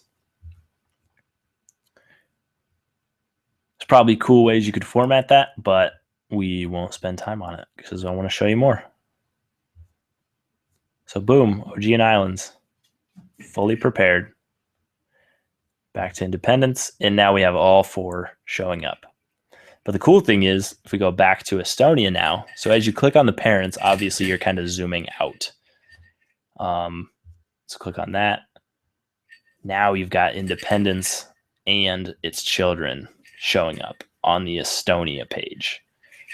There's probably cool ways you could format that, but we won't spend time on it because I want to show you more. So boom, Augean Islands, fully prepared. Back to independence, and now we have all four showing up. But the cool thing is, if we go back to Estonia now, so as you click on the parents, obviously you're kind of zooming out. So click on that. Now you've got independence and its children showing up on the Estonia page.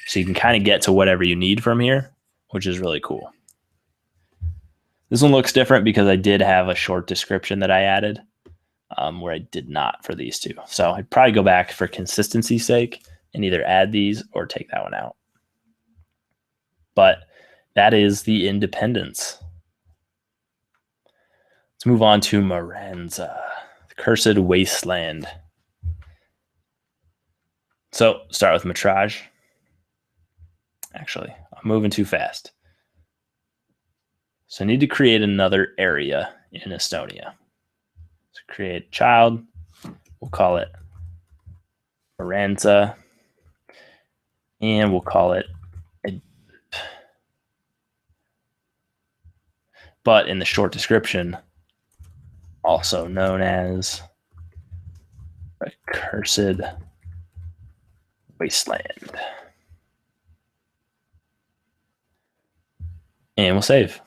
So you can kind of get to whatever you need from here, which is really cool. This one looks different because I did have a short description that I added where I did not for these two. So I'd probably go back for consistency's sake and either add these or take that one out. But that is the independence. Let's move on to Maranza, the Cursed Wasteland. So start with metrage. Actually, I'm moving too fast. So I need to create another area in Estonia. So create child. We'll call it Aranza. And we'll call it, but in the short description, also known as a cursed wasteland. And we'll save.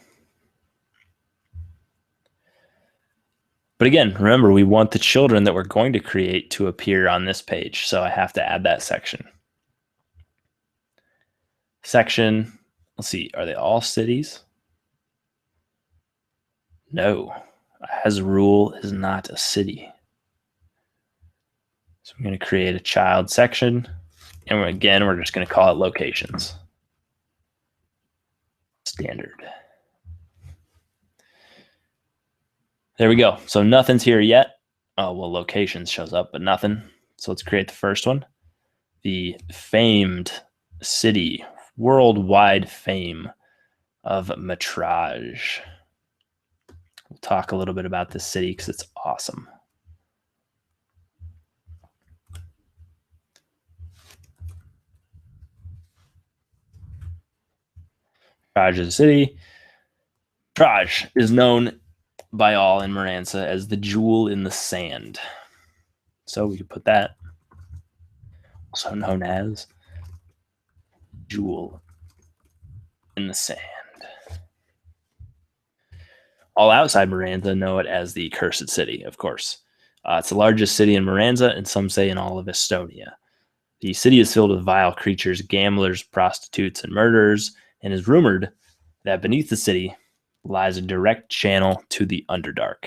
But again, remember, we want the children that we're going to create to appear on this page. So I have to add that section. Section, let's see, are they all cities? No, Hazrul is not a city. So I'm going to create a child section. And again, we're just going to call it locations. Standard. There we go. So nothing's here yet. Oh, well, locations shows up, but nothing. So let's create the first one. The famed city, worldwide fame of metrage. We'll talk a little bit about this city because it's awesome. Metrage is a city. Metrage is known by all in Maranza as the jewel in the sand. So we could put that, also known as jewel in the sand. All outside Maranza know it as the Cursed City, of course. It's the largest city in Maranza, and some say in all of Estonia. The city is filled with vile creatures, gamblers, prostitutes, and murderers, and is rumored that beneath the city lies a direct channel to the Underdark.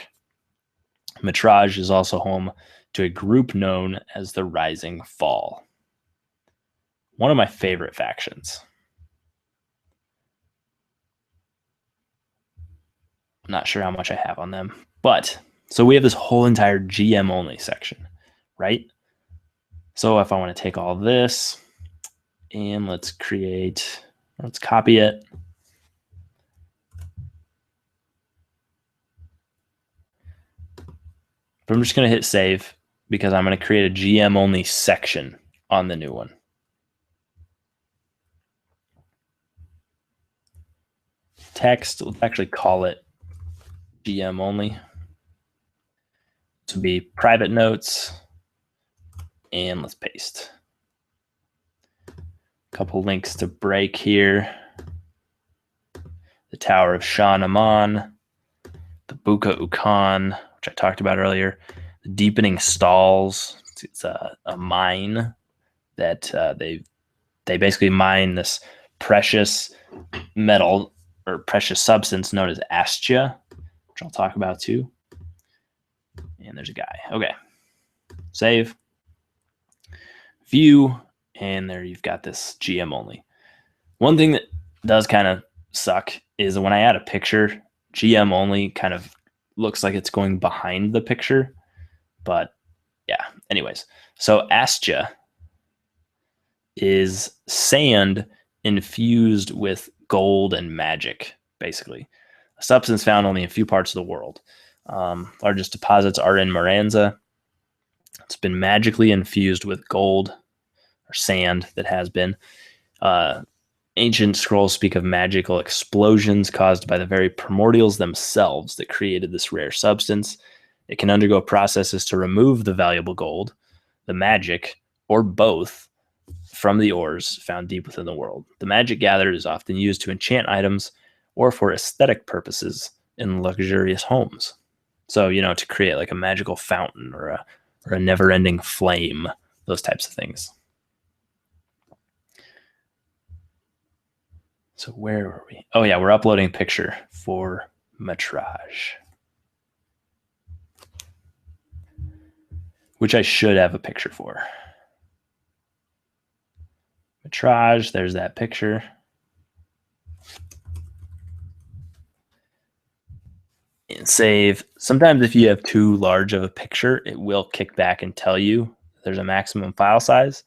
Metrage is also home to a group known as the Rising Fall. One of my favorite factions. I'm not sure how much I have on them, but so we have this whole entire GM only section, right? So if I want to take all this and let's copy it. But I'm just going to hit save because I'm going to create a GM only section on the new one. Text, let's actually call it GM only. To be private notes, and let's paste. A couple links to break here. The Tower of Shan Aman, the Buka Ukan, which I talked about earlier, the Deepening Stalls. It's a mine that they basically mine this precious metal or precious substance known as Astia, which I'll talk about too. And there's a guy. Okay. Save. View. And there you've got this GM only. One thing that does kind of suck is when I add a picture, GM only kind of looks like it's going behind the picture. But yeah, anyways. So Astia is sand infused with gold and magic, basically. A substance found only in a few parts of the world. Largest deposits are in Maranza. It's been magically infused with gold or sand that has been. Ancient scrolls speak of magical explosions caused by the very primordials themselves that created this rare substance. It can undergo processes to remove the valuable gold, the magic, or both from the ores found deep within the world. The magic gathered is often used to enchant items or for aesthetic purposes in luxurious homes. So, to create like a magical fountain or a never-ending flame, those types of things. So where were we? Oh yeah, we're uploading a picture for metrage, which I should have a picture for. Metrage, there's that picture. And save. Sometimes if you have too large of a picture, it will kick back and tell you there's a maximum file size.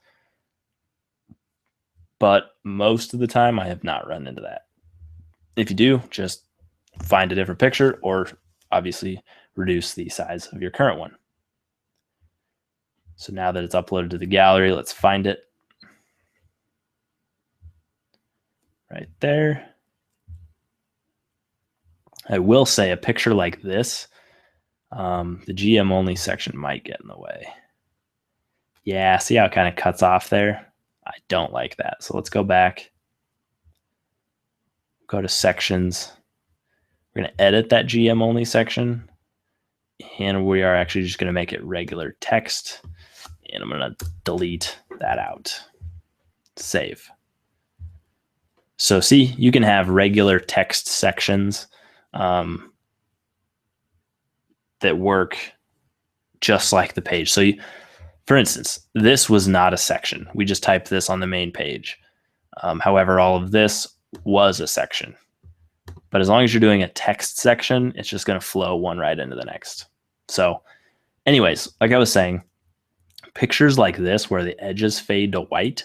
but most of the time I have not run into that. If you do, just find a different picture or obviously reduce the size of your current one. So now that it's uploaded to the gallery, let's find it. Right there. I will say a picture like this, the GM only section might get in the way. Yeah, see how it kind of cuts off there? I don't like that. So let's go back. Go to sections. We're going to edit that GM only section. And we are actually just going to make it regular text. And I'm going to delete that out. Save. So see, you can have regular text sections that work just like the page. So for instance, this was not a section. We just typed this on the main page. However, all of this was a section. But as long as you're doing a text section, it's just going to flow one right into the next. So anyways, like I was saying, pictures like this where the edges fade to white,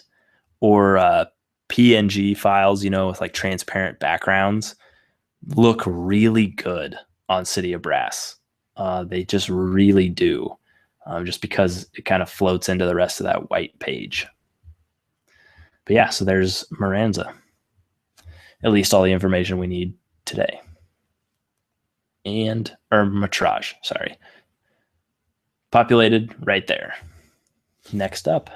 or PNG files, with like transparent backgrounds, look really good on City of Brass. They just really do, just because it kind of floats into the rest of that white page. But yeah, so there's Miranza. At least all the information we need today. Or Metrage, sorry. Populated right there. Next up.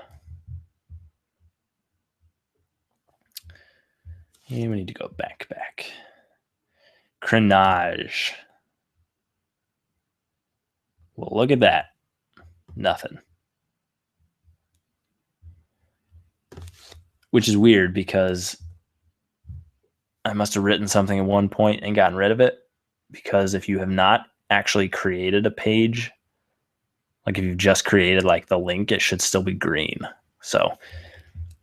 And we need to go back. Crenage. Well, look at that. Nothing. Which is weird because I must have written something at one point and gotten rid of it. Because if you have not actually created a page, like if you've just created like the link, it should still be green. So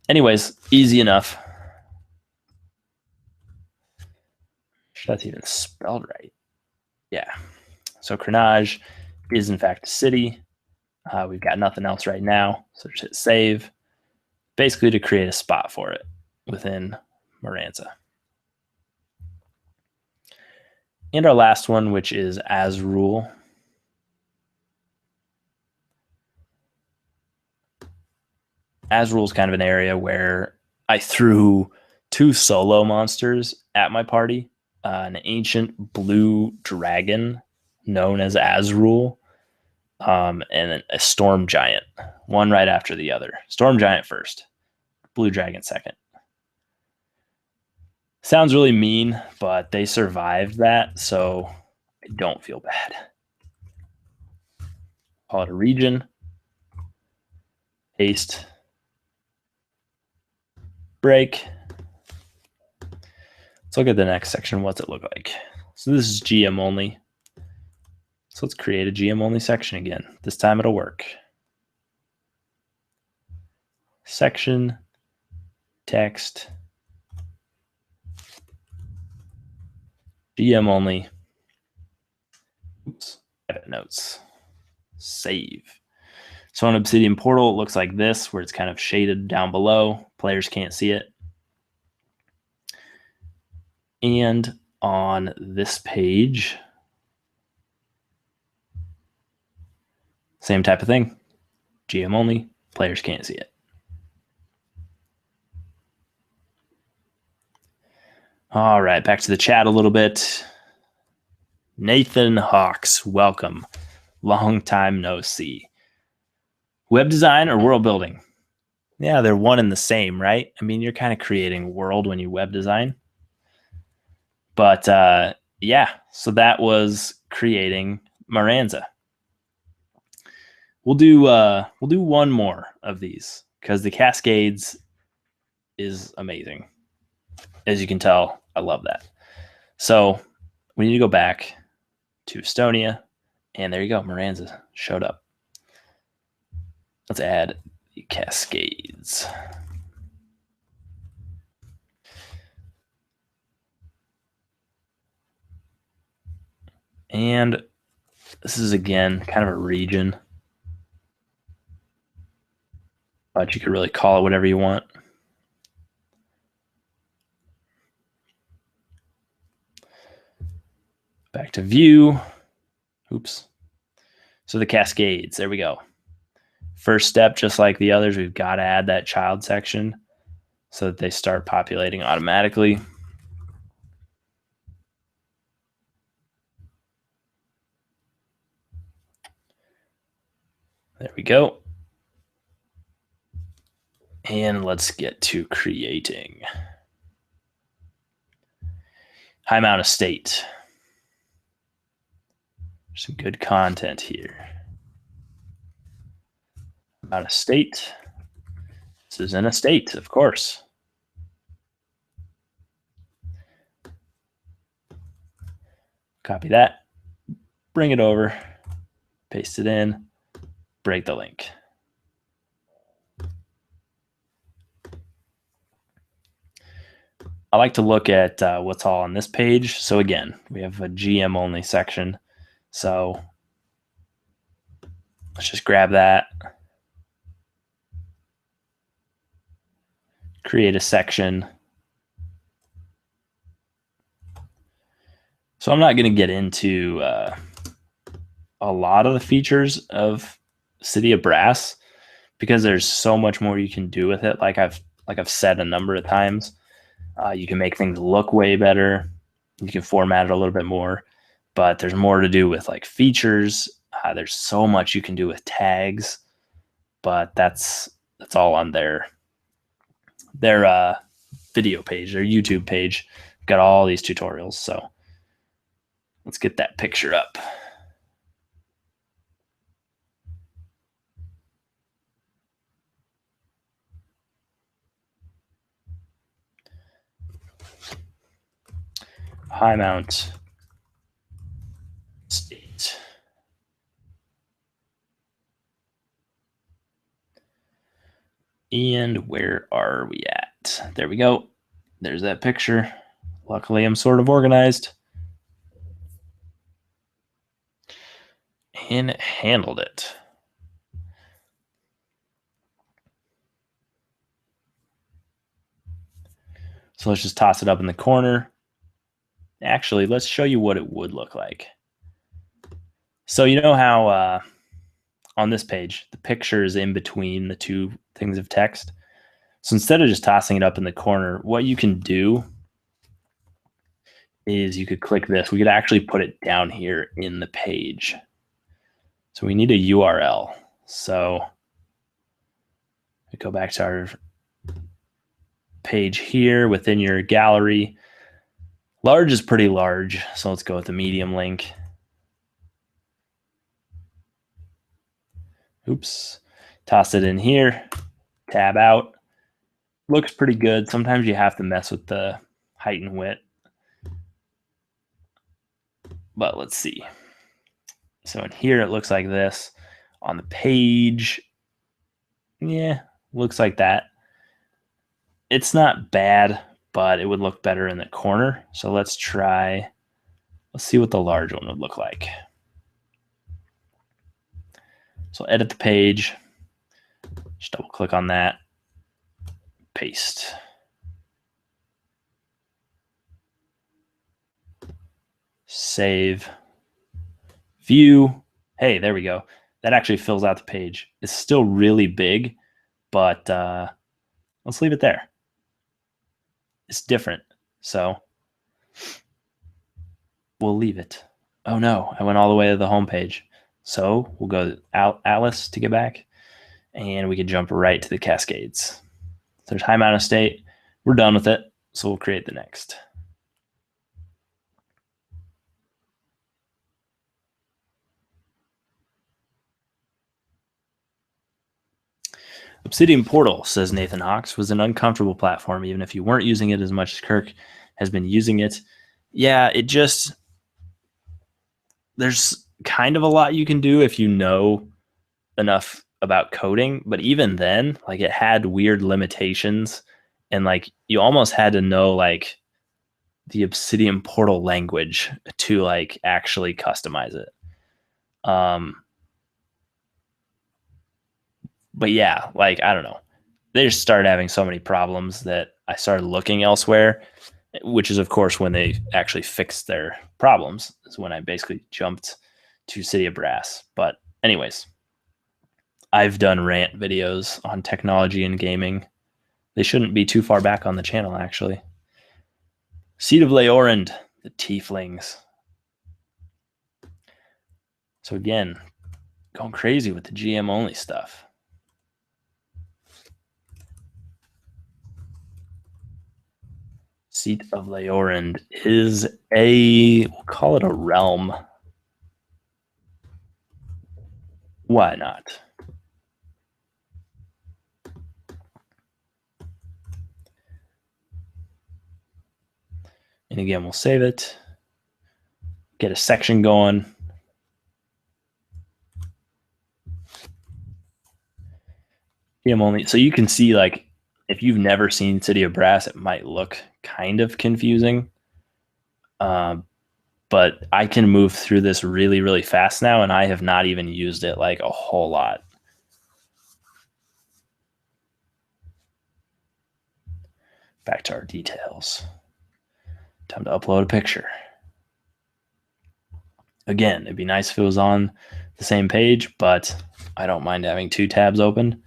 anyways, easy enough. That's even spelled right. Yeah. So Crenage is in fact a city. We've got nothing else right now. So just hit save. Basically to create a spot for it within Miranza. And our last one, which is Azrul. Azrul is kind of an area where I threw 2 solo monsters at my party. An ancient blue dragon known as Azrul, and a storm giant, one right after the other. Storm giant first, blue dragon second. Sounds really mean, but they survived that, so I don't feel bad. Call it a region. Paste. Break. Let's look at the next section. What's it look like? So this is GM only. So let's create a GM only section again. This time it'll work. Section, text, GM only. Oops, edit notes. Save. So on Obsidian Portal, it looks like this, where it's kind of shaded down below. Players can't see it. And on this page, same type of thing. GM only, players can't see it. All right, back to the chat a little bit. Nathan Hawks, welcome. Long time no see. Web design or world building? Yeah, they're one and the same, right? I mean, you're kind of creating world when you web design. But yeah, so that was creating Miranza. We'll do one more of these because the Cascades is amazing. As you can tell, I love that. So we need to go back to Estonia, and there you go. Miranza showed up. Let's add the Cascades. And this is, again, kind of a region. But you could really call it whatever you want. Back to view. Oops. So the cascades, there we go. First step, just like the others, we've got to add that child section so that they start populating automatically. There we go. And let's get to creating. High Mount Estate. Some good content here. Mount Estate. This is an estate, of course. Copy that. Bring it over. Paste it in. Break the link. I like to look at what's all on this page. So again, we have a GM only section. So let's just grab that. Create a section. So I'm not going to get into a lot of the features of City of Brass because there's so much more you can do with it. Like I've said a number of times. You can make things look way better. You can format it a little bit more, but there's more to do with like features. There's so much you can do with tags, but that's all on their video page, their YouTube page. Got all these tutorials. So let's get that picture up. High Mount Estate. And where are we at? There we go. There's that picture. Luckily, I'm sort of organized. And handled it. So let's just toss it up in the corner. Actually, let's show you what it would look like. So you know how on this page, the picture is in between the two things of text. So instead of just tossing it up in the corner, what you can do is you could click this. We could actually put it down here in the page. So we need a URL. So we go back to our page here within your gallery. Large is pretty large, so let's go with the medium link. Oops. Toss it in here. Tab out. Looks pretty good. Sometimes you have to mess with the height and width. But let's see. So in here, it looks like this. On the page, yeah, looks like that. It's not bad, but it would look better in the corner. So let's see what the large one would look like. So edit the page, just double click on that, paste. Save, view. Hey, there we go. That actually fills out the page. It's still really big, but let's leave it there. It's different, so we'll leave it. Oh no, I went all the way to the home page. So we'll go Alice to get back, and we can jump right to the cascades. There's High Mount Estate. We're done with it, so we'll create the next. Obsidian Portal, says Nathan Hawks, was an uncomfortable platform, even if you weren't using it as much as Kirk has been using it. Yeah, there's kind of a lot you can do if you know enough about coding, but even then, like it had weird limitations, and like you almost had to know like the Obsidian Portal language to like actually customize it. But yeah, like I don't know. They just started having so many problems that I started looking elsewhere. which is, of course, when they actually fixed their problems, is when I basically jumped to City of Brass. But anyways, I've done rant videos on technology and gaming. They shouldn't be too far back on the channel, actually. Seed of Leorand, the Tieflings. So again, going crazy with the GM only stuff. Seat of Leorand is we'll call it a realm. Why not? And again, we'll save it. Get a section going. GM only. So you can see, like, if you've never seen City of Brass, it might look kind of confusing. But I can move through this really, really fast now, and I have not even used it like a whole lot. Back to our details. Time to upload a picture. Again, it'd be nice if it was on the same page, but I don't mind having 2 tabs open.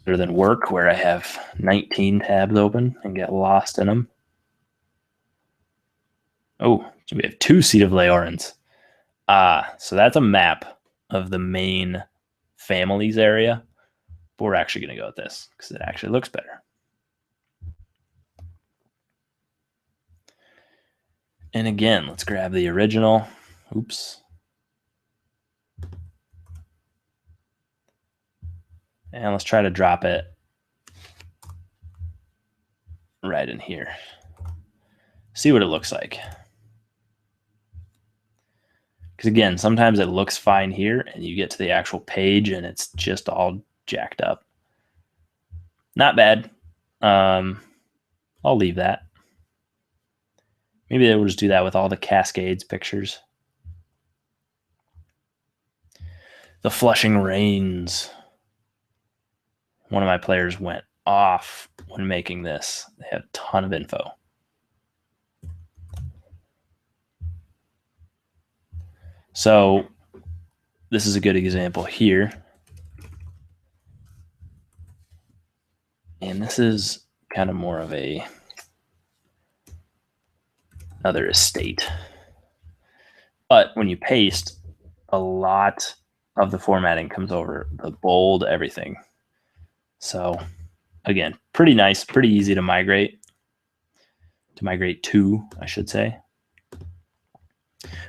Better than work, where I have 19 tabs open and get lost in them. Oh, so we have 2 Seat of Leorans. So that's a map of the main families area. But we're actually going to go with this because it actually looks better. And again, let's grab the original. Oops. And let's try to drop it right in here. See what it looks like. Because again, sometimes it looks fine here and you get to the actual page and it's just all jacked up. Not bad. I'll leave that. Maybe they will just do that with all the Cascades pictures. The Flushing Rains. One of my players went off when making this. They had a ton of info. So this is a good example here. And this is kind of more of another estate. But when you paste, a lot of the formatting comes over, the bold, everything. So again, pretty nice, pretty easy to migrate to, I should say.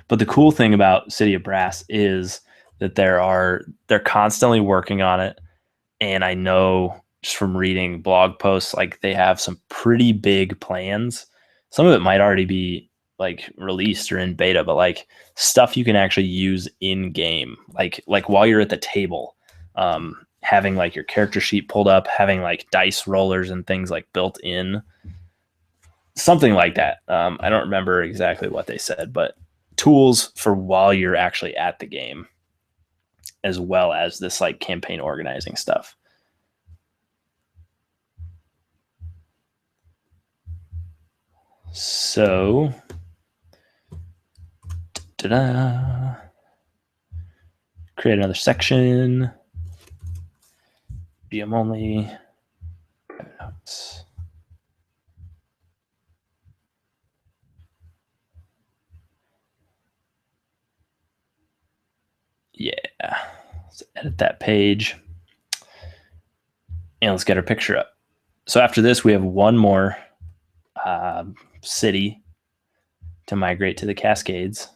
But the cool thing about City of Brass is that they're constantly working on it. And I know just from reading blog posts, like they have some pretty big plans. Some of it might already be like released or in beta, but like stuff you can actually use in game, like while you're at the table, having like your character sheet pulled up, having like dice rollers and things like built in, something like that. I don't remember exactly what they said, but tools for while you're actually at the game, as well as this like campaign organizing stuff. So, create another section. GM only. Notes. Yeah. Let's edit that page. And let's get our picture up. So after this, we have one more city to migrate to the Cascades.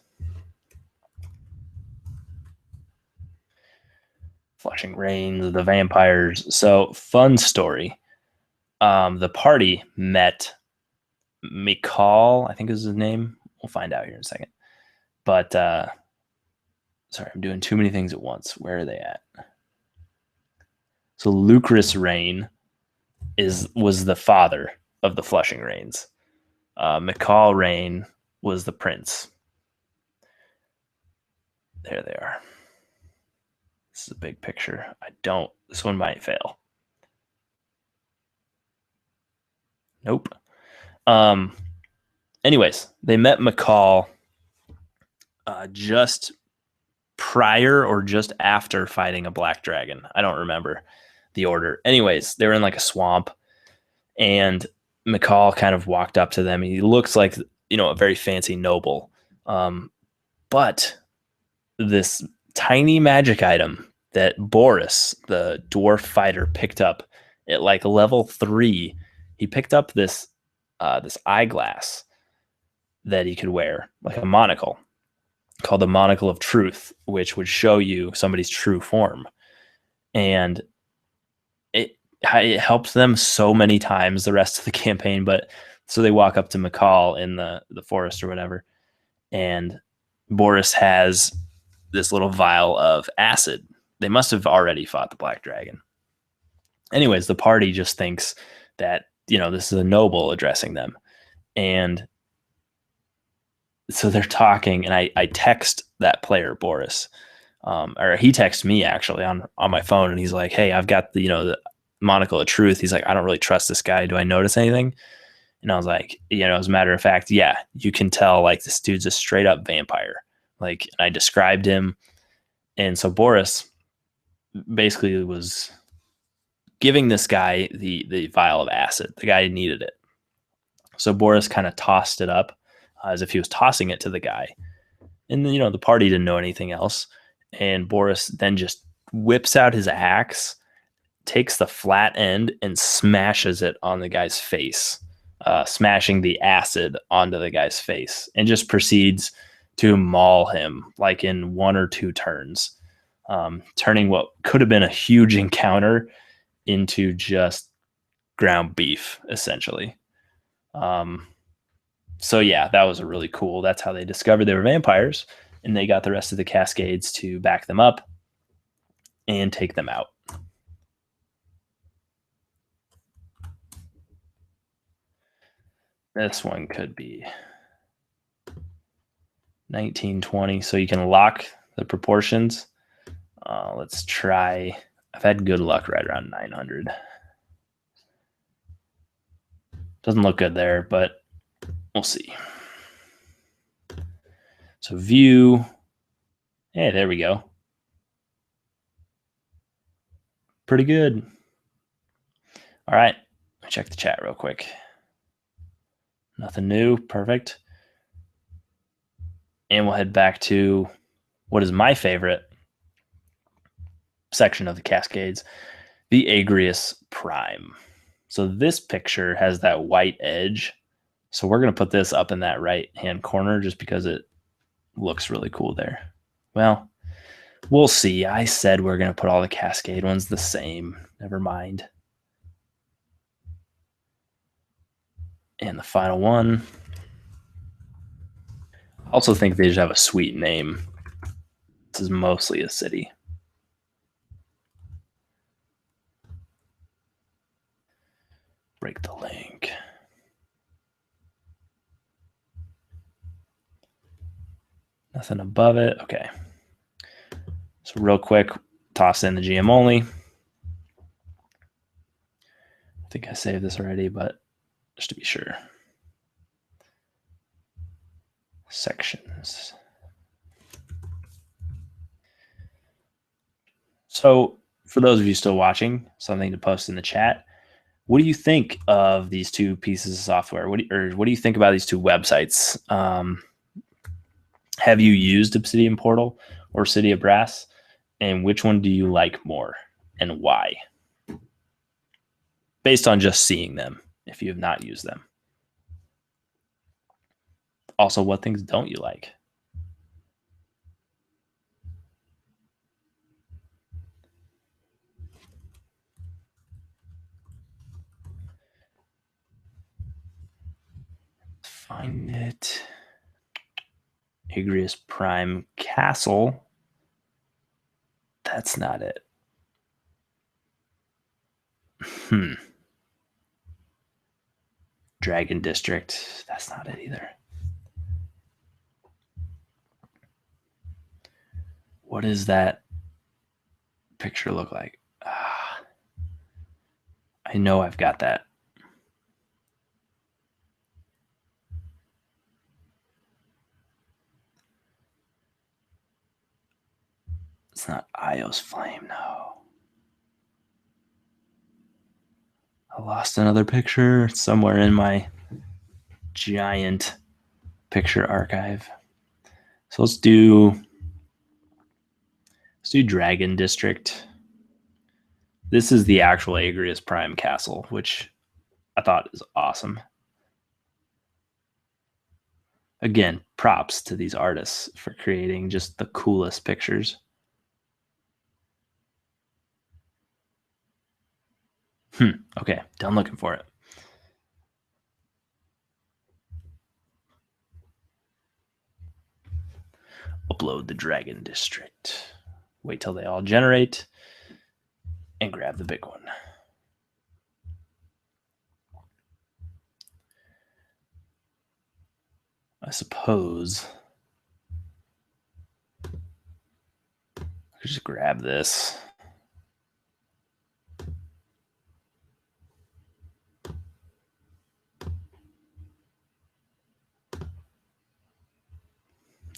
Flushing Rains, the vampires. So fun story. The party met McCall, I think is his name. We'll find out here in a second. But sorry, I'm doing too many things at once. Where are they at? So Lucrus Rain was the father of the Flushing Rains. McCall Rain was the prince. There they are. This is a big picture. This one might fail. Nope. Anyways, they met McCall just prior or just after fighting a black dragon. I don't remember the order. Anyways, they were in like a swamp, and McCall kind of walked up to them. He looks like, a very fancy noble. But this tiny magic item that Boris, the dwarf fighter, picked up at like level 3, he picked up this eyeglass that he could wear, like a monocle, called the Monocle of Truth, which would show you somebody's true form. And it helped them so many times the rest of the campaign. But so they walk up to McCall in the forest or whatever, and Boris has this little vial of acid. They must have already fought the black dragon. Anyways, the party just thinks that, this is a noble addressing them. And so they're talking, and I text that player, Boris, or he texts me actually on my phone, and he's like, "Hey, I've got the Monocle of Truth." He's like, "I don't really trust this guy. Do I notice anything?" And I was like, as a matter of fact, yeah, you can tell like this dude's a straight up vampire. Like, and I described him. And so Boris basically was giving this guy the vial of acid. The guy needed it. So Boris kind of tossed it up as if he was tossing it to the guy. And then, the party didn't know anything else. And Boris then just whips out his axe, takes the flat end, and smashes it on the guy's face, smashing the acid onto the guy's face, and just proceeds to maul him like in 1 or 2 turns, turning what could have been a huge encounter into just ground beef, essentially. So yeah, that was really cool. That's how they discovered they were vampires, and they got the rest of the Cascades to back them up and take them out. This one could be 1920, so you can lock the proportions. Let's try. I've had good luck right around 900. Doesn't look good there, but we'll see. So view. Hey, there we go. Pretty good. All right. Check the chat real quick. Nothing new. Perfect. And we'll head back to what is my favorite section of the Cascades, the Agrius Prime. So this picture has that white edge. So we're going to put this up in that right-hand corner just because it looks really cool there. Well, we'll see. I said we're going to put all the Cascade ones the same. Never mind. And the final one. I also think they just have a sweet name. This is mostly a city. Break the link. Nothing above it. Okay. So real quick, toss in the GM only. I think I saved this already, but just to be sure. Sections. So for those of you still watching, something to post in the chat. What do you think of these 2 pieces of software? What do you think about these 2 websites? Have you used Obsidian Portal or City of Brass? And which one do you like more and why? Based on just seeing them, if you have not used them. Also, what things don't you like? Find it. Agrius Prime Castle. That's not it. Dragon District. That's not it either. What does that picture look like? I know I've got that. It's not Io's flame, no. I lost another picture. It's somewhere in my giant picture archive. So let's do Dragon District. This is the actual Agrius Prime Castle, which I thought is awesome. Again, props to these artists for creating just the coolest pictures. Okay, done looking for it. Upload the Dragon District. Wait till they all generate and grab the big one. I suppose I could just grab this.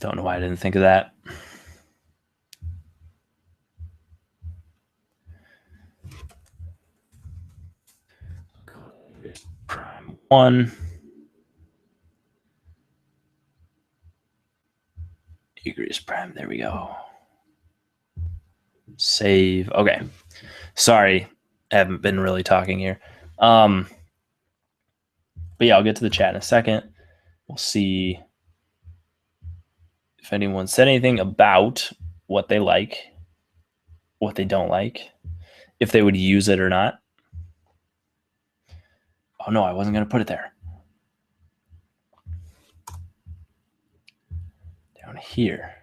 Don't know why I didn't think of that. Prime 1. Agrius Prime, there we go. Save. Okay. Sorry, I haven't been really talking here. But yeah, I'll get to the chat in a second. We'll see if anyone said anything about what they like, what they don't like, if they would use it or not. Oh no, I wasn't going to put it there. Down here.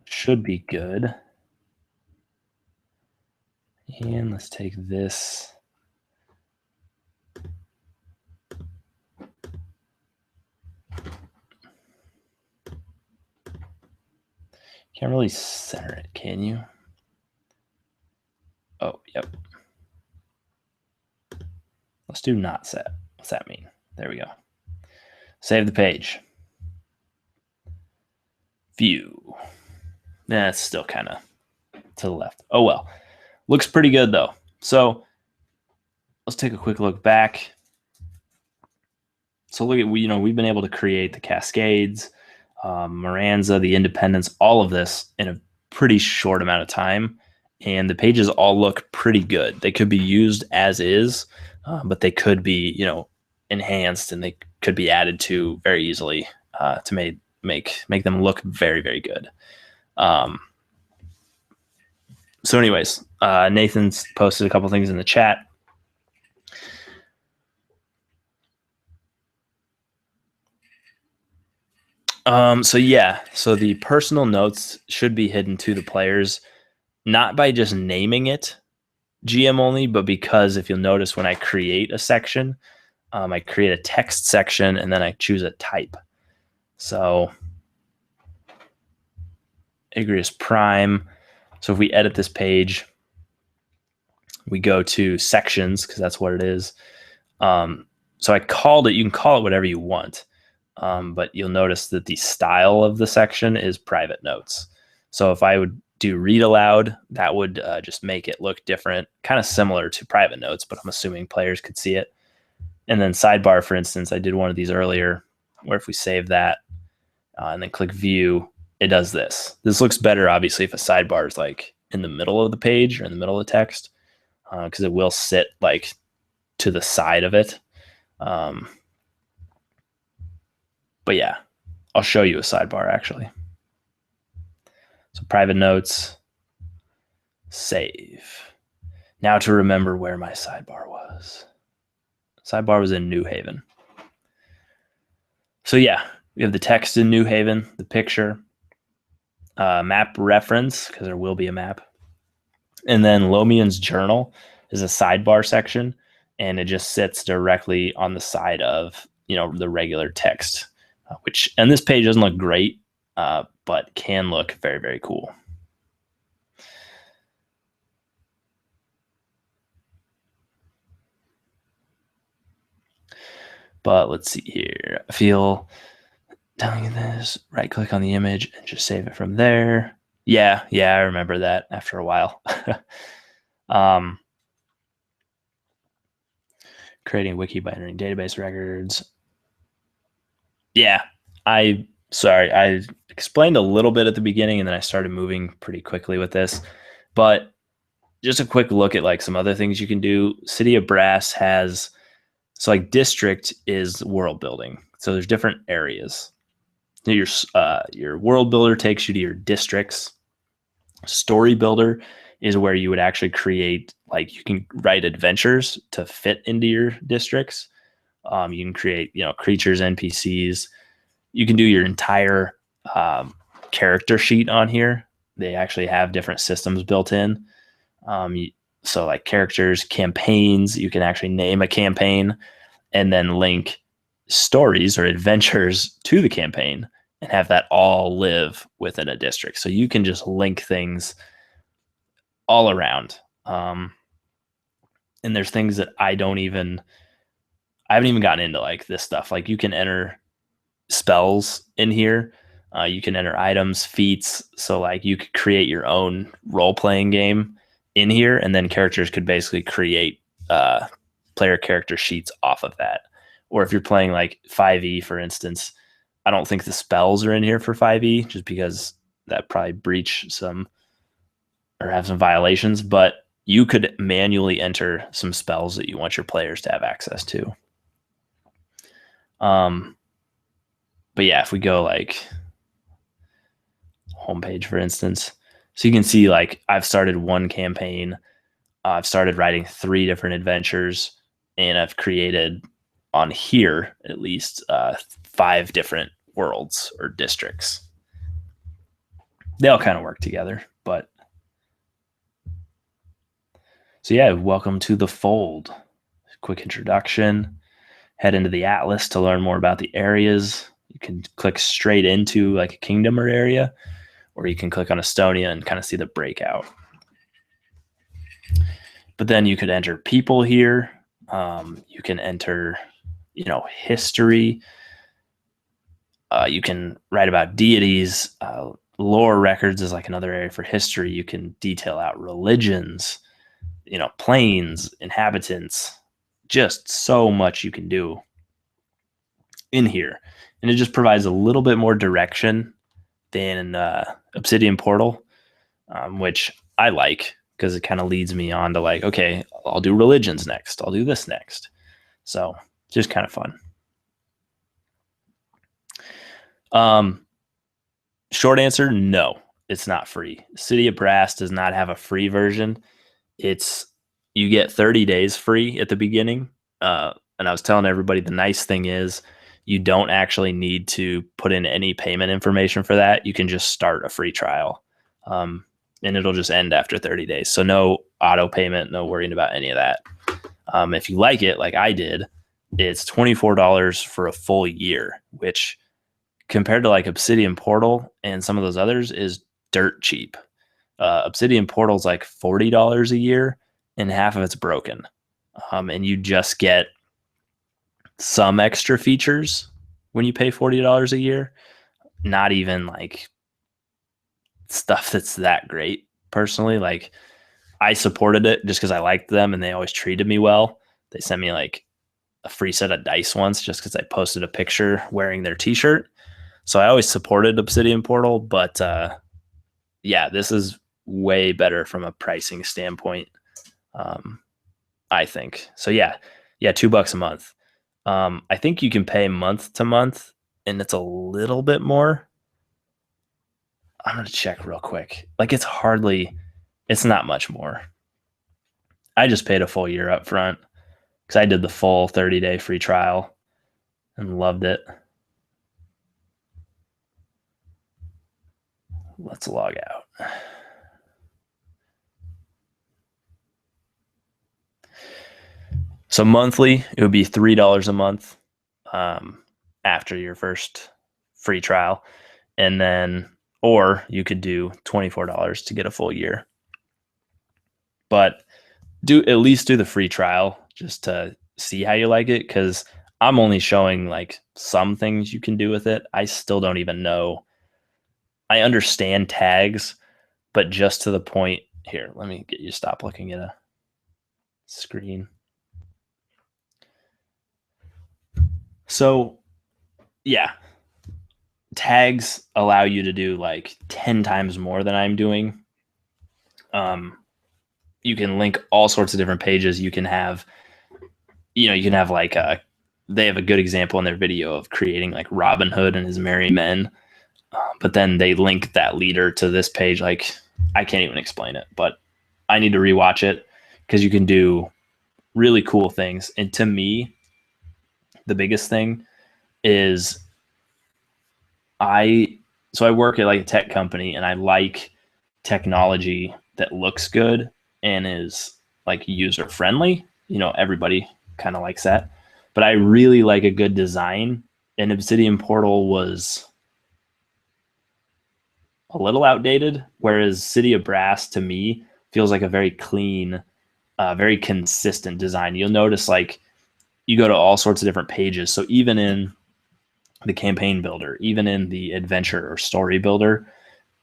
Should be good. And let's take this. Can't really center it, can you? Oh, yep. Let's do not set. What's that mean? There we go. Save the page. View. That's still kind of to the left. Oh well. Looks pretty good though. So let's take a quick look back. So look at, we've been able to create the cascades, Miranza, the Independence, all of this in a pretty short amount of time. And the pages all look pretty good. They could be used as is, but they could be, enhanced, and they could be added to very easily to make them look very, very good. So anyways, Nathan's posted a couple things in the chat. So the personal notes should be hidden to the players, not by just naming it GM only, but because if you'll notice when I create a section, I create a text section and then I choose a type. So Agrius Prime. So if we edit this page, we go to sections because that's what it is. So I called it, you can call it whatever you want. But you'll notice that the style of the section is private notes. So if I would do read aloud, that would just make it look different, kind of similar to private notes, but I'm assuming players could see it. And then sidebar, for instance, I did one of these earlier where if we save that and then click view, it does this. This looks better, obviously, if a sidebar is like in the middle of the page or in the middle of the text, because it will sit like to the side of it. But yeah, I'll show you a sidebar actually. So private notes, save. Now to remember where my sidebar was. Sidebar was in New Haven. So yeah, we have the text in New Haven, the picture, map reference, because there will be a map. And then Lomian's journal is a sidebar section, and it just sits directly on the side of, the regular text, and this page doesn't look great, but can look very, very cool. But let's see here. I feel telling you this, right click on the image and just save it from there. Yeah, I remember that after a while. Creating wiki by entering database records. Yeah, I explained a little bit at the beginning and then I started moving pretty quickly with this. But just a quick look at like some other things you can do. City of Brass has, so like district is world building. So there's different areas. Your world builder takes you to your districts. Story builder is where you would actually create, like you can write adventures to fit into your districts. You can create, creatures, NPCs. You can do your entire character sheet on here. They actually have different systems built in. So like characters, campaigns, you can actually name a campaign and then link stories or adventures to the campaign and have that all live within a district. So you can just link things all around. And there's things that I haven't even gotten into, like this stuff. Like you can enter spells in here. You can enter items, feats. So like you could create your own role-playing game in here, and then characters could basically create player character sheets off of that. Or if you're playing like 5e, for instance, I don't think the spells are in here for 5e just because that probably breach some or have some violations, but you could manually enter some spells that you want your players to have access to. But yeah, if we go like homepage, for instance, so you can see like I've started one campaign, I've started writing 3 different adventures, and I've created on here at least 5 different worlds or districts. They all kind of work together, but so yeah, welcome to the fold. Quick introduction. Head into the atlas to learn more about the areas. You can click straight into like a kingdom or area, or you can click on Estonia and kind of see the breakout. But then you could enter people here. You can enter, history. You can write about deities. Lore records is like another area for history. You can detail out religions, planes, inhabitants. Just so much you can do in here. And it just provides a little bit more direction than Obsidian Portal, which I like because it kind of leads me on to like, okay, I'll do religions next. I'll do this next. So just kind of fun. Short answer, no, it's not free. City of Brass does not have a free version. You get 30 days free at the beginning. And I was telling everybody the nice thing is you don't actually need to put in any payment information for that. You can just start a free trial. And it'll just end after 30 days. So no auto payment, no worrying about any of that. If you like it, like I did, it's $24 for a full year, which compared to like Obsidian Portal and some of those others is dirt cheap. Obsidian Portal is like $40 a year and half of it's broken. And you just get some extra features when you pay $40 a year. Not even like stuff that's that great personally. Like I supported it just because I liked them and they always treated me well. They sent me like a free set of dice once just because I posted a picture wearing their t-shirt. So I always supported Obsidian Portal, but yeah, this is way better from a pricing standpoint. I think. So yeah, $2 a month. I think you can pay month to month and it's a little bit more. I'm going to check real quick. Like it's not much more. I just paid a full year up front because I did the full 30-day free trial and loved it. Let's log out. So monthly, it would be $3 a month after your first free trial. And then, or you could do $24 to get a full year. But at least do the free trial just to see how you like it. Because I'm only showing like some things you can do with it. I still don't even know. I understand tags, but just to the point here, let me get you to stop looking at a screen. So, yeah, tags allow you to do like 10 times more than I'm doing. You can link all sorts of different pages. You can have like they have a good example in their video of creating like Robin Hood and his merry men, but then they link that leader to this page. Like, I can't even explain it, but I need to rewatch it because you can do really cool things. And to me, the biggest thing is I work at like a tech company, and I like technology that looks good and is like user friendly. Everybody kind of likes that, but I really like a good design. And Obsidian Portal was a little outdated, whereas City of Brass to me feels like a very clean, very consistent design. You'll notice like you go to all sorts of different pages. So even in the campaign builder, even in the adventure or story builder,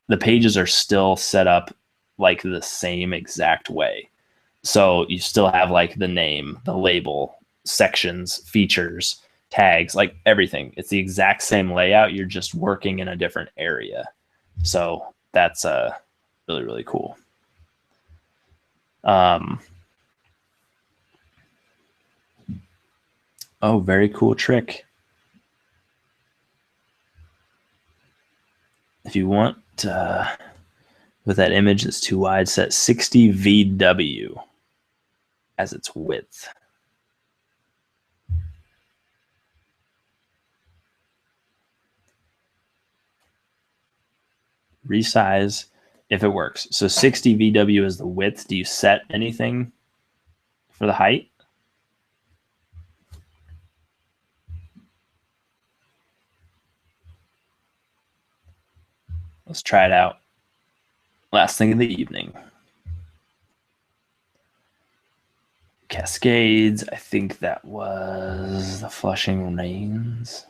the pages are still set up like the same exact way. So you still have like the name, the label, sections, features, tags, like everything. It's the exact same layout. You're just working in a different area. So that's really, really cool. Oh, very cool trick. If you want, with that image that's too wide, set 60 VW as its width. Resize if it works. So 60 VW is the width. Do you set anything for the height? Let's try it out. Last thing of the evening. Cascades. I think that was the Flushing Rains.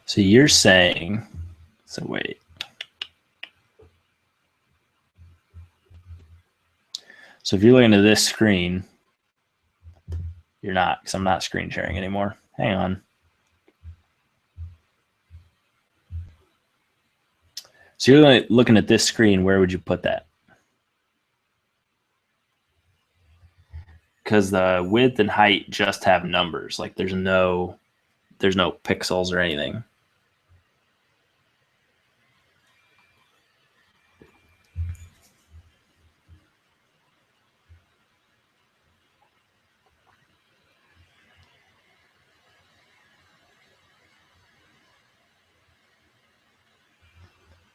So you're saying, so wait. So if you're looking at this screen, you're not, because I'm not screen sharing anymore. Hang on. So you're looking at this screen, where would you put that? Because the width and height just have numbers. Like there's no pixels or anything.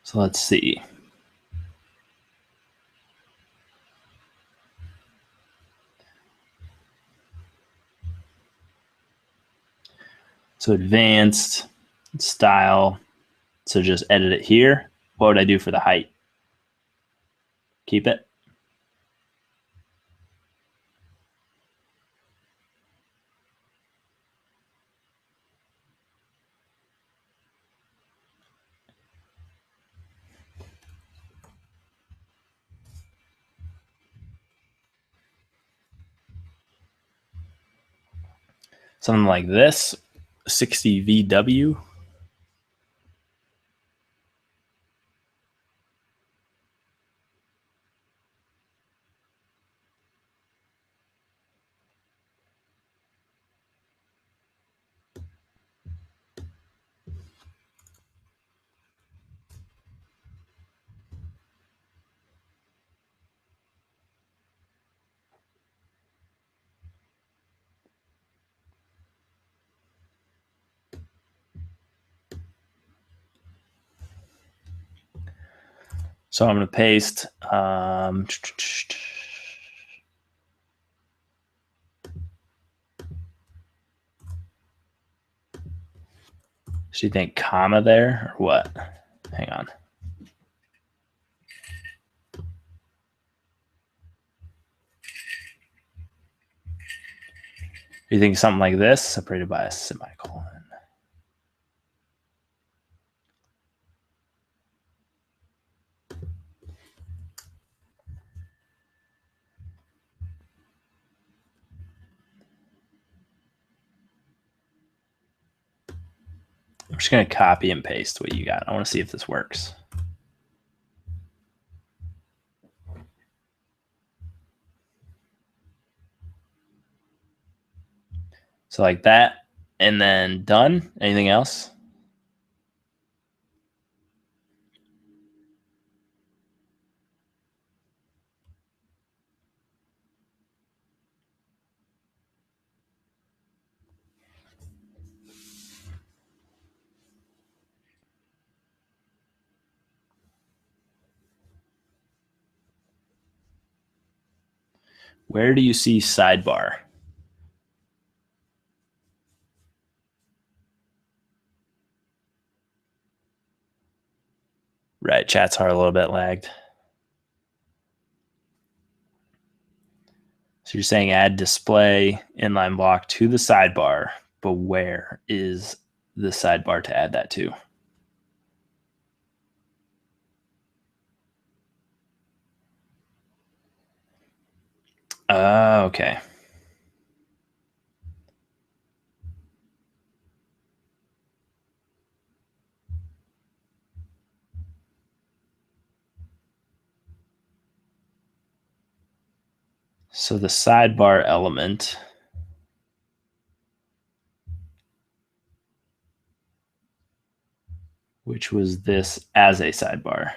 So let's see. So advanced, style. So just edit it here. What would I do for the height? Keep it. Something like this, 60 VW. So I'm going to paste. So you think comma there or what? Hang on. You think something like this, separated by a semicolon. I'm just going to copy and paste what you got. I want to see if this works. So like that, and then done. Anything else? Where do you see sidebar? Right, chats are a little bit lagged. So you're saying add display inline block to the sidebar, but where is the sidebar to add that to? Okay. So the sidebar element, which was this as a sidebar.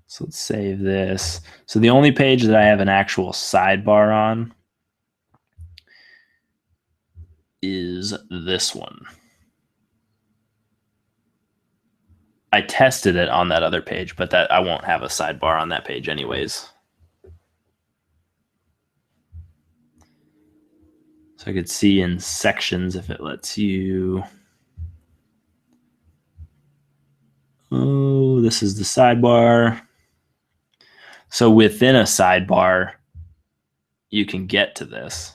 So let's save this. So the only page that I have an actual sidebar on is this one. I tested it on that other page, but that I won't have a sidebar on that page anyways. So I could see in sections if it lets you. Oh, this is the sidebar. So within a sidebar, you can get to this,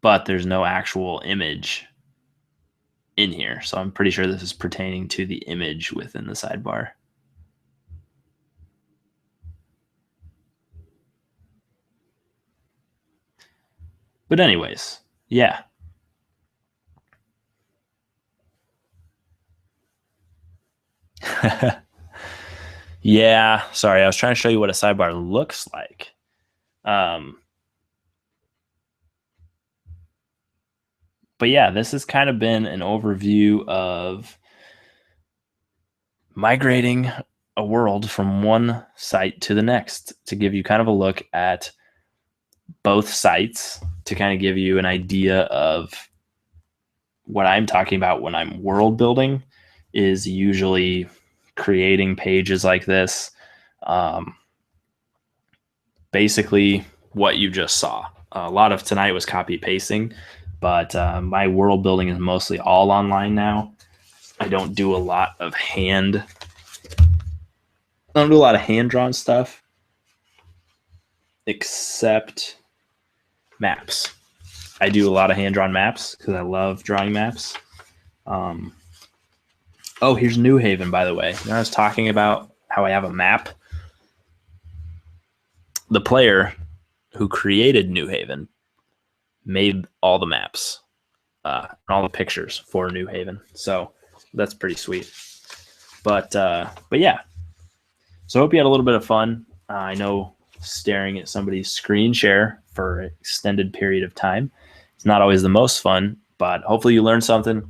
but there's no actual image in here. So I'm pretty sure this is pertaining to the image within the sidebar. But anyways, yeah. Yeah, sorry, I was trying to show you what a sidebar looks like. But yeah, this has kind of been an overview of migrating a world from one site to the next to give you kind of a look at both sites, to kind of give you an idea of what I'm talking about when I'm world building is usually creating pages like this. Basically what you just saw. A lot of tonight was copy pasting, but my world building is mostly all online now. I don't do a lot of hand drawn stuff except maps. I do a lot of hand drawn maps because I love drawing maps. Oh, here's New Haven, by the way. I was talking about how I have a map. The player who created New Haven made all the maps, all the pictures for New Haven. So that's pretty sweet. But yeah. So I hope you had a little bit of fun. I know staring at somebody's screen share for an extended period of time. It's not always the most fun, but hopefully you learned something.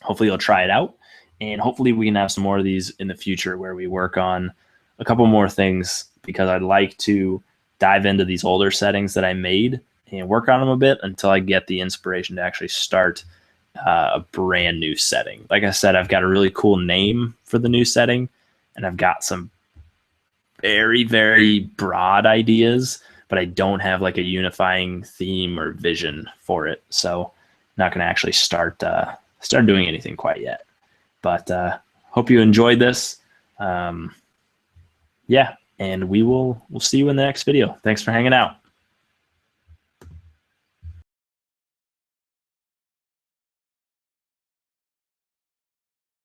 Hopefully you'll try it out, and hopefully we can have some more of these in the future where we work on a couple more things, because I'd like to dive into these older settings that I made and work on them a bit until I get the inspiration to actually start a brand new setting. Like I said, I've got a really cool name for the new setting, and I've got some very, very broad ideas, but I don't have like a unifying theme or vision for it. So I'm not going to actually start doing anything quite yet. But hope you enjoyed this. Yeah, and we'll see you in the next video. Thanks for hanging out.